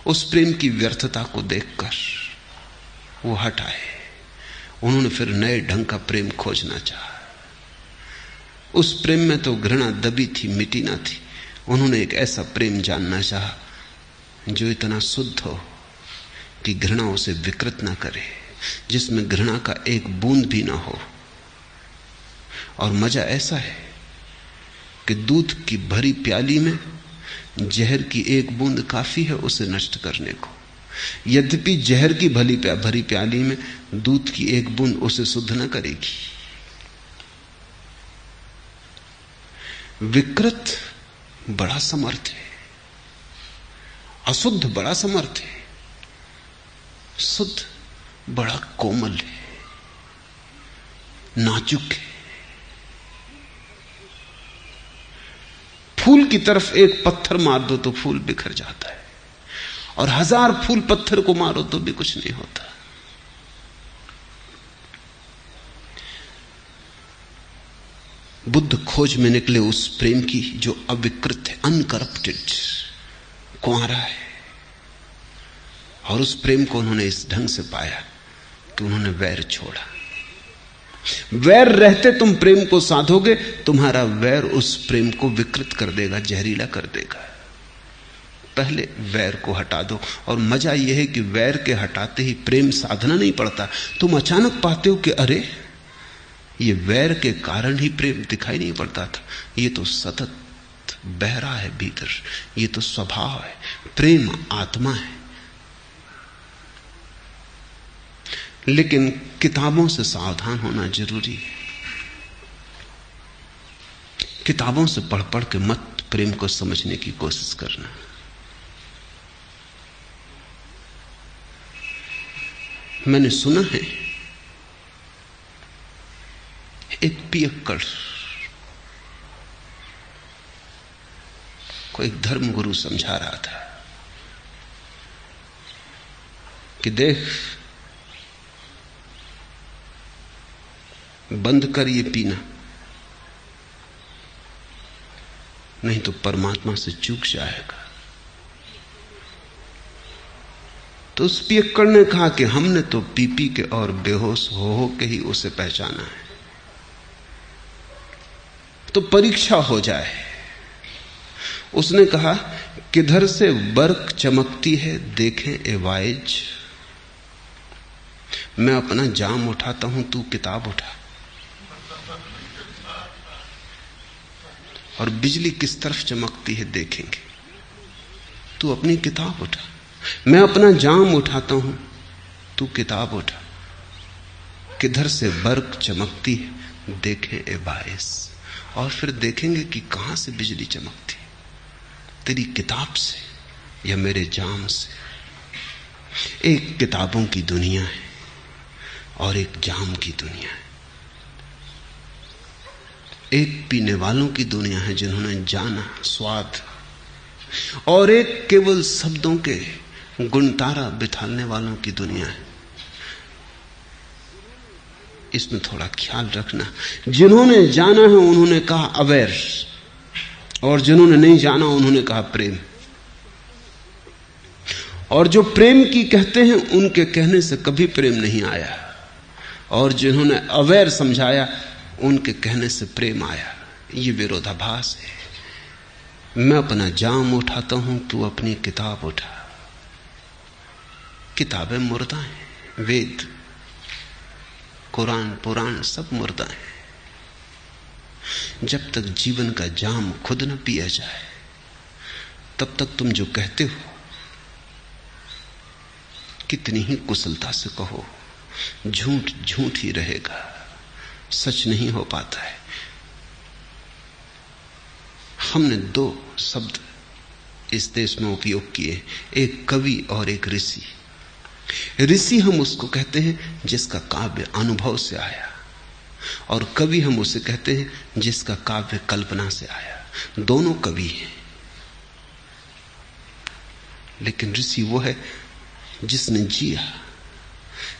उस प्रेम की व्यर्थता को देखकर वो हट आए। उन्होंने फिर नए ढंग का प्रेम खोजना चाहा। उस प्रेम में तो घृणा दबी थी, मिटी ना थी। उन्होंने एक ऐसा प्रेम जानना चाहा जो इतना शुद्ध हो कि घृणा उसे विकृत ना करे, जिसमें घृणा का एक बूंद भी ना हो। और मजा ऐसा है कि दूध की भरी प्याली में जहर की एक बूंद काफी है उसे नष्ट करने को। यद्यपि जहर की भरी प्याली में दूध की एक बूंद उसे शुद्ध न करेगी। विकृत बड़ा समर्थ है, अशुद्ध बड़ा समर्थ है, शुद्ध बड़ा कोमल है, नाजुक है। फूल की तरफ एक पत्थर मार दो तो फूल बिखर जाता है, और 1000 फूल पत्थर को मारो तो भी कुछ नहीं होता। बुद्ध खोज में निकले उस प्रेम की जो अविकृत है, अनकरप्टेड, कुंवारा है। और उस प्रेम को उन्होंने इस ढंग से पाया कि उन्होंने वैर छोड़ा। वैर रहते तुम प्रेम को साधोगे, तुम्हारा वैर उस प्रेम को विकृत कर देगा, जहरीला कर देगा। पहले वैर को हटा दो। और मजा यह है कि वैर के हटाते ही प्रेम साधना नहीं पड़ता। तुम अचानक पाते हो कि अरे ये वैर के कारण ही प्रेम दिखाई नहीं पड़ता था, ये तो सतत बह रहा है भीतर, ये तो स्वभाव है। प्रेम आत्मा है। लेकिन किताबों से सावधान होना जरूरी है। किताबों से पढ़ पढ़ के मत प्रेम को समझने की कोशिश करना। मैंने सुना है एक पियक्कड़ को एक धर्म गुरु समझा रहा था कि देख, बंद कर ये पीना, नहीं तो परमात्मा से चूक जाएगा। तो उस पियक्कड़ ने कहा कि हमने तो पी पी के और बेहोश हो के ही उसे पहचाना है, तो परीक्षा हो जाए। उसने कहा, किधर से बर्क चमकती है देखें ए वाइज, मैं अपना जाम उठाता हूं, तू किताब उठा। और बिजली किस तरफ चमकती है देखेंगे, तू अपनी किताब उठा। मैं अपना जाम उठाता हूं, तू किताब उठा। किधर से बर्क चमकती है देखें ए बाइस, और फिर देखेंगे कि कहां से बिजली चमकती, तेरी किताब से या मेरे जाम से। एक किताबों की दुनिया है और एक जाम की दुनिया है। एक पीने वालों की दुनिया है जिन्होंने जाना स्वाद, और एक केवल शब्दों के गुणतारा बिठाने वालों की दुनिया है। इसमें थोड़ा ख्याल रखना। जिन्होंने जाना है उन्होंने कहा अवेयर, और जिन्होंने नहीं जाना उन्होंने कहा प्रेम। और जो प्रेम की कहते हैं उनके कहने से कभी प्रेम नहीं आया, और जिन्होंने अवेयर समझाया उनके कहने से प्रेम आया। ये विरोधाभास है। मैं अपना जाम उठाता हूं, तू अपनी किताब उठा। किताबें मुर्दा हैं, वेद कुरान पुराण सब मुर्दा हैं। जब तक जीवन का जाम खुद न पिया जाए तब तक तुम जो कहते हो कितनी ही कुशलता से कहो, झूठ झूठ ही रहेगा, सच नहीं हो पाता है। हमने दो शब्द इस देश में उपयोग किए, एक कवि और एक ऋषि। ऋषि हम उसको कहते हैं जिसका काव्य अनुभव से आया, और कवि हम उसे कहते हैं जिसका काव्य कल्पना से आया। दोनों कवि हैं, लेकिन ऋषि वो है जिसने जिया,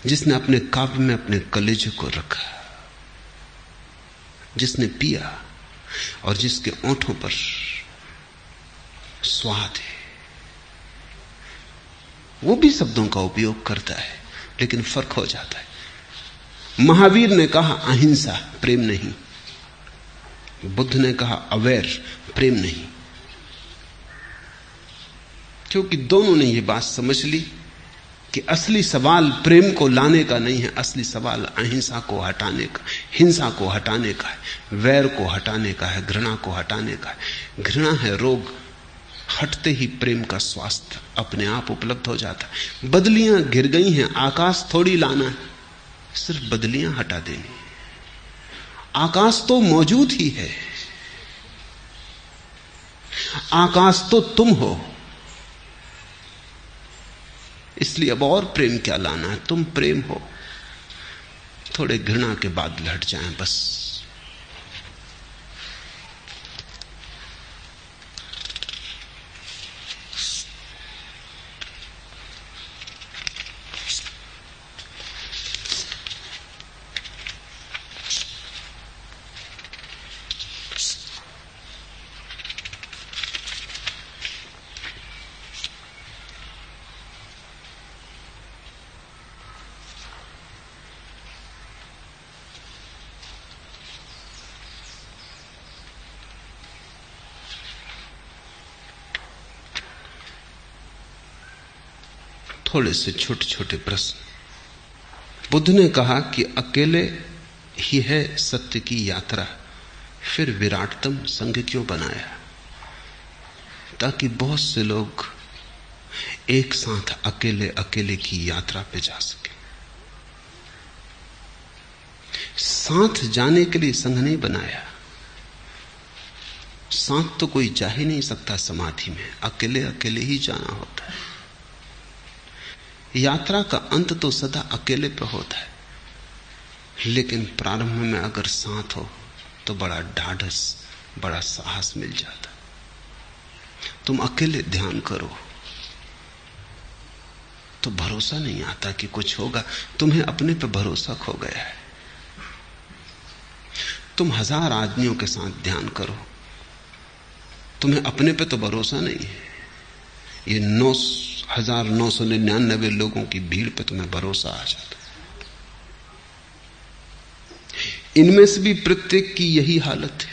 जिसने अपने काव्य में अपने कलेजे को रखा, जिसने पिया और जिसके ओंठों पर स्वाद है। वो भी शब्दों का उपयोग करता है, लेकिन फर्क हो जाता है। महावीर ने कहा अहिंसा, प्रेम नहीं। बुद्ध ने कहा अवेयर, प्रेम नहीं। क्योंकि दोनों ने ये बात समझ ली कि असली सवाल प्रेम को लाने का नहीं है, असली सवाल अहिंसा को हटाने का, हिंसा को हटाने का है, वैर को हटाने का है, घृणा को हटाने का है। घृणा है रोग, हटते ही प्रेम का स्वास्थ्य अपने आप उपलब्ध हो जाता है। बदलियां गिर गई हैं, आकाश थोड़ी लाना है, सिर्फ बदलियां हटा देनी। आकाश तो मौजूद ही है, आकाश तो तुम हो। इसलिए अब और प्रेम क्या लाना है, तुम प्रेम हो। थोड़े घृणा के बादल हट जाएं बस। थोड़े से छोटे छोटे प्रश्न। बुद्ध ने कहा कि अकेले ही है सत्य की यात्रा, फिर विराटतम संघ क्यों बनाया? ताकि बहुत से लोग एक साथ अकेले अकेले की यात्रा पे जा सके। साथ जाने के लिए संघ नहीं बनाया। साथ तो कोई जा ही नहीं सकता समाधि में, अकेले अकेले ही जाना होता है। यात्रा का अंत तो सदा अकेले पे होता है, लेकिन प्रारंभ में अगर साथ हो तो बड़ा ढाढ़स, बड़ा साहस मिल जाता। तुम अकेले ध्यान करो, तो भरोसा नहीं आता कि कुछ होगा। तुम्हें अपने पे भरोसा खो गया है। तुम 1000 आदमियों के साथ ध्यान करो, तुम्हें अपने पे तो भरोसा नहीं है। ये 9,999 लोगों की भीड़ पे तुम्हें भरोसा आ जाता है। इनमें से भी प्रत्येक की यही हालत है,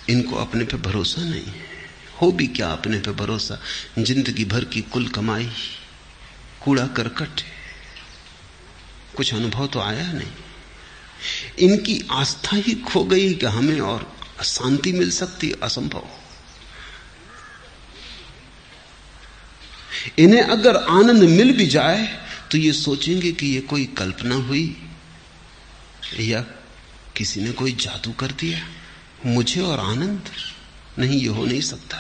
इनको अपने पे भरोसा नहीं है। हो भी क्या अपने पे भरोसा, जिंदगी भर की कुल कमाई कूड़ा करकट है, कुछ अनुभव तो आया नहीं। इनकी आस्था ही खो गई कि हमें और शांति मिल सकती, असंभव। इन्हें अगर आनंद मिल भी जाए तो ये सोचेंगे कि ये कोई कल्पना हुई या किसी ने कोई जादू कर दिया, मुझे और आनंद नहीं, ये हो नहीं सकता।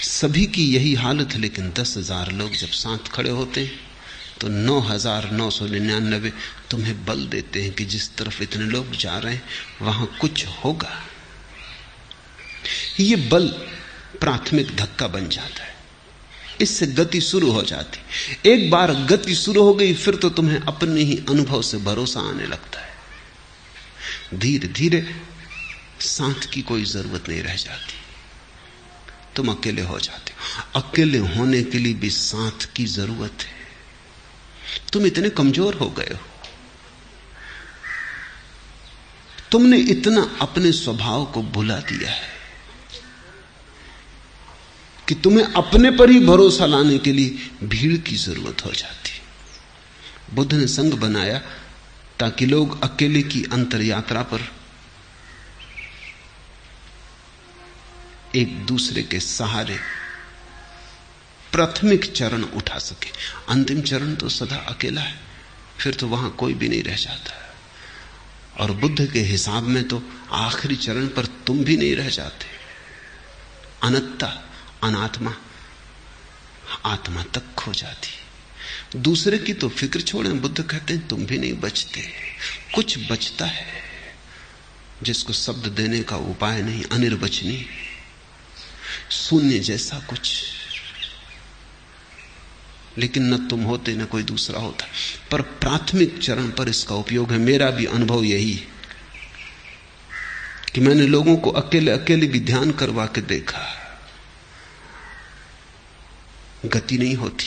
सभी की यही हालत है। लेकिन 10,000 लोग जब साथ खड़े होते हैं तो 9,999 तुम्हें बल देते हैं कि जिस तरफ इतने लोग जा रहे हैं वहां कुछ होगा। ये बल प्राथमिक धक्का बन जाता है, इससे गति शुरू हो जाती। एक बार गति शुरू हो गई फिर तो तुम्हें अपने ही अनुभव से भरोसा आने लगता है। धीरे धीरे साथ की कोई जरूरत नहीं रह जाती, तुम अकेले हो जाते हो। अकेले होने के लिए भी साथ की जरूरत है। तुम इतने कमजोर हो गए हो, तुमने इतना अपने स्वभाव को भुला दिया है कि तुम्हें अपने पर ही भरोसा लाने के लिए भीड़ की जरूरत हो जाती। बुद्ध ने संघ बनाया ताकि लोग अकेले की अंतर यात्रा पर एक दूसरे के सहारे प्राथमिक चरण उठा सके। अंतिम चरण तो सदा अकेला है, फिर तो वहां कोई भी नहीं रह जाता। और बुद्ध के हिसाब में तो आखिरी चरण पर तुम भी नहीं रह जाते। अनत्ता, अनात्मा, आत्मा तक खो जाती। दूसरे की तो फिक्र छोड़ें, बुद्ध कहते हैं तुम भी नहीं बचते। कुछ बचता है जिसको शब्द देने का उपाय नहीं, अनिर्वचनीय, शून्य जैसा कुछ। लेकिन न तुम होते न कोई दूसरा होता। पर प्राथमिक चरण पर इसका उपयोग है। मेरा भी अनुभव यही है कि मैंने लोगों को अकेले अकेले भी ध्यान करवा के देखा, गति नहीं होती।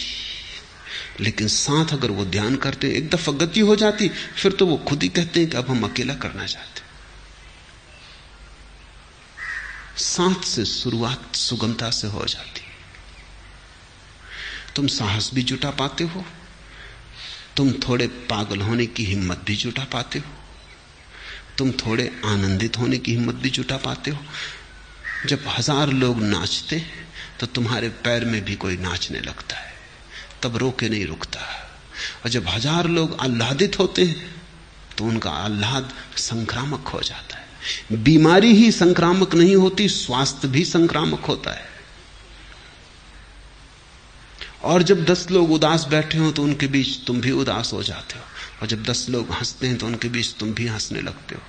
लेकिन साथ अगर वो ध्यान करते, एक दफा गति हो जाती, फिर तो वो खुद ही कहते हैं कि अब हम अकेला करना चाहते। साथ से शुरुआत सुगमता से हो जाती। तुम साहस भी जुटा पाते हो, तुम थोड़े पागल होने की हिम्मत भी जुटा पाते हो, तुम थोड़े आनंदित होने की हिम्मत भी जुटा पाते हो। जब 1000 लोग नाचते हैं तो तुम्हारे पैर में भी कोई नाचने लगता है, तब रोके नहीं रुकता। और जब 1000 लोग आह्लादित होते हैं तो उनका आह्लाद संक्रामक हो जाता है। बीमारी ही संक्रामक नहीं होती, स्वास्थ्य भी संक्रामक होता है। और जब 10 लोग उदास बैठे हो तो उनके बीच तुम भी उदास हो जाते हो, और जब 10 लोग हंसते हैं तो उनके बीच तुम भी हंसने लगते हो।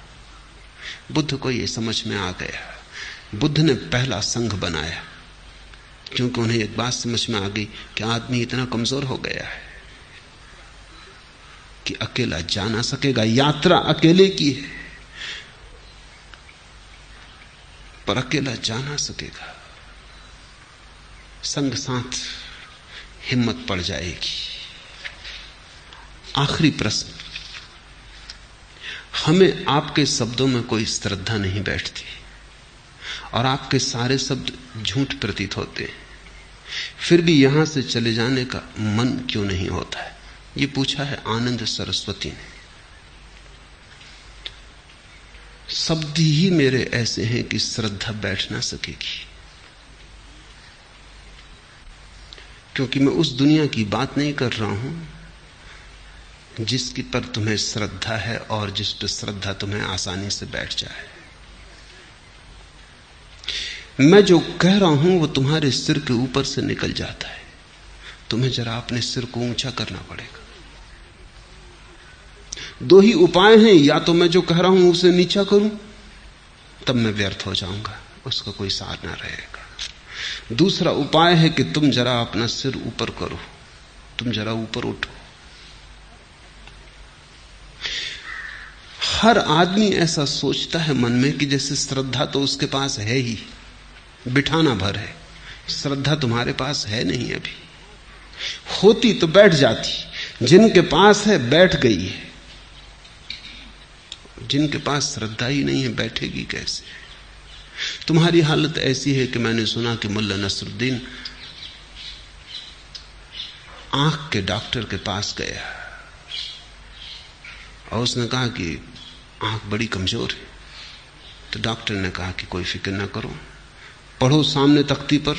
बुद्ध को यह समझ में आ गया। बुद्ध ने पहला संघ बनाया क्योंकि उन्हें एक बात समझ में आ गई कि आदमी इतना कमजोर हो गया है कि अकेला जा ना सकेगा। यात्रा अकेले की है पर अकेला जा ना सकेगा। संग साथ हिम्मत पड़ जाएगी। आखिरी प्रश्न, हमें आपके शब्दों में कोई श्रद्धा नहीं बैठती और आपके सारे शब्द झूठ प्रतीत होते हैं, फिर भी यहां से चले जाने का मन क्यों नहीं होता है? ये पूछा है आनंद सरस्वती ने। शब्द ही मेरे ऐसे हैं कि श्रद्धा बैठ ना सकेगी, क्योंकि मैं उस दुनिया की बात नहीं कर रहा हूं जिसकी पर तुम्हें श्रद्धा है और जिस पर श्रद्धा तुम्हें आसानी से बैठ जाए। मैं जो कह रहा हूं वो तुम्हारे सिर के ऊपर से निकल जाता है, तुम्हें जरा अपने सिर को ऊंचा करना पड़ेगा। 2 ही उपाय हैं, या तो मैं जो कह रहा हूं उसे नीचा करूं, तब मैं व्यर्थ हो जाऊंगा, उसका कोई सार ना रहेगा। दूसरा उपाय है कि तुम जरा अपना सिर ऊपर करो, तुम जरा ऊपर उठो। हर आदमी ऐसा सोचता है मन में कि जैसे श्रद्धा तो उसके पास है ही, बिठाना भर है। श्रद्धा तुम्हारे पास है नहीं, अभी होती तो बैठ जाती। जिनके पास है बैठ गई है, जिनके पास श्रद्धा ही नहीं है बैठेगी कैसे? तुम्हारी हालत ऐसी है कि मैंने सुना कि मुल्ला नसरुद्दीन आंख के डॉक्टर के पास गया और उसने कहा कि आंख बड़ी कमजोर है। तो डॉक्टर ने कहा कि कोई फिक्र ना करो, पढ़ो सामने तख्ती पर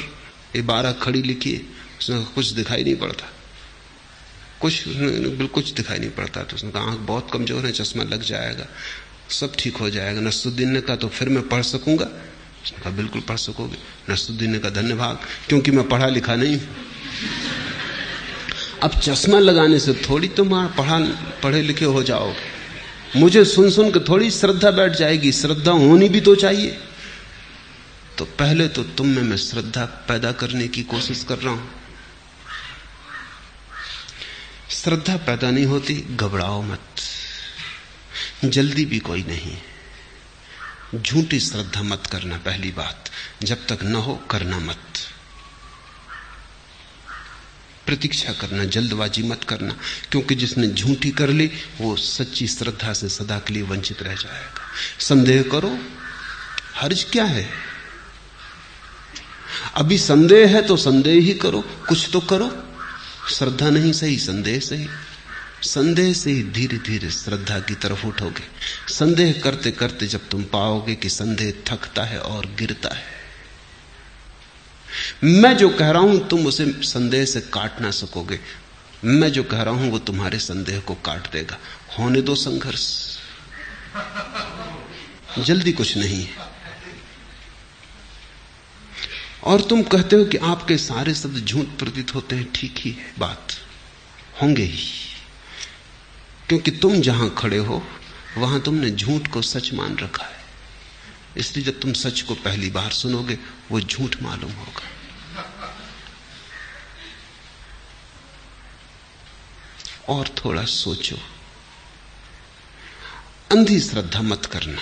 इबारत खड़ी लिखी है। उसने कहा कुछ दिखाई नहीं पड़ता, कुछ दिखाई नहीं पड़ता। तो उसने कहा आंख बहुत कमजोर है, चश्मा लग जाएगा, सब ठीक हो जाएगा। नसरुद्दीन ने कहा तो फिर मैं पढ़ सकूंगा? उसने कहा बिल्कुल पढ़ सकोगे। नसरुद्दीन ने कहा धन्यवाद, क्योंकि मैं पढ़ा लिखा नहीं। अब चश्मा लगाने से थोड़ी तुम पढ़े लिखे हो जाओगे, मुझे सुन सुन के थोड़ी श्रद्धा बैठ जाएगी। श्रद्धा होनी भी तो चाहिए। तो पहले तो तुम में मैं श्रद्धा पैदा करने की कोशिश कर रहा हूं। श्रद्धा पैदा नहीं होती, घबराओ मत, जल्दी भी कोई नहीं। झूठी श्रद्धा मत करना, पहली बात। जब तक न हो करना मत, प्रतीक्षा करना, जल्दबाजी मत करना, क्योंकि जिसने झूठी कर ली वो सच्ची श्रद्धा से सदा के लिए वंचित रह जाएगा। संदेह करो, हर्ज क्या है? अभी संदेह है तो संदेह ही करो, कुछ तो करो। श्रद्धा नहीं सही, संदेह सही। संदेह से ही धीरे धीरे श्रद्धा की तरफ उठोगे। संदेह करते करते जब तुम पाओगे कि संदेह थकता है और गिरता है, मैं जो कह रहा हूं तुम उसे संदेह से काट ना सकोगे। मैं जो कह रहा हूं वो तुम्हारे संदेह को काट देगा। होने दो संघर्ष, जल्दी कुछ नहीं है। और तुम कहते हो कि आपके सारे शब्द झूठ प्रतीत होते हैं, ठीक ही है, बात होंगे ही, क्योंकि तुम जहां खड़े हो वहां तुमने झूठ को सच मान रखा है। इसलिए जब तुम सच को पहली बार सुनोगे वो झूठ मालूम होगा। और थोड़ा सोचो, अंधी श्रद्धा मत करना।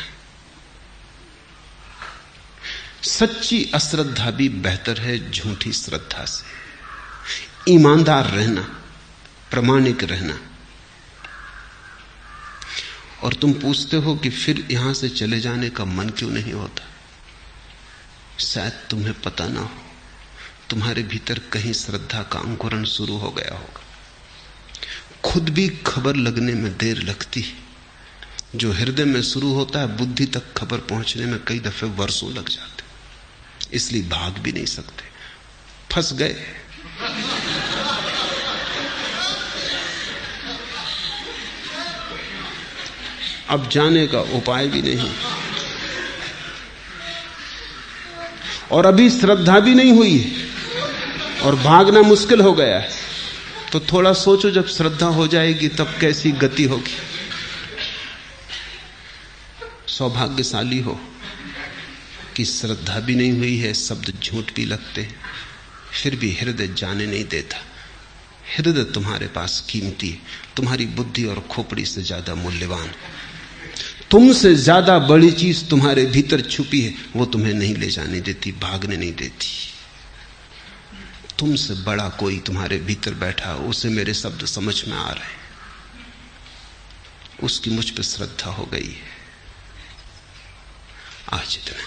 सच्ची अश्रद्धा भी बेहतर है झूठी श्रद्धा से। ईमानदार रहना, प्रामाणिक रहना। और तुम पूछते हो कि फिर यहां से चले जाने का मन क्यों नहीं होता? शायद तुम्हें पता ना हो, तुम्हारे भीतर कहीं श्रद्धा का अंकुरण शुरू हो गया होगा। खुद भी खबर लगने में देर लगती है। जो हृदय में शुरू होता है बुद्धि तक खबर पहुंचने में कई दफे वर्षों लग जाते, इसलिए भाग भी नहीं सकते, फंस गए। अब जाने का उपाय भी नहीं, और अभी श्रद्धा भी नहीं हुई है और भागना मुश्किल हो गया है। तो थोड़ा सोचो, जब श्रद्धा हो जाएगी तब कैसी गति होगी। सौभाग्यशाली हो कि श्रद्धा भी नहीं हुई है, शब्द झूठ भी लगते हैं, फिर भी हृदय जाने नहीं देता। हृदय तुम्हारे पास कीमती है, तुम्हारी बुद्धि और खोपड़ी से ज्यादा मूल्यवान है। तुमसे ज्यादा बड़ी चीज तुम्हारे भीतर छुपी है, वो तुम्हें नहीं ले जाने देती, भागने नहीं देती। तुमसे बड़ा कोई तुम्हारे भीतर बैठा, उसे मेरे शब्द समझ में आ रहे हैं, उसकी मुझ पर श्रद्धा हो गई है। आज इतना।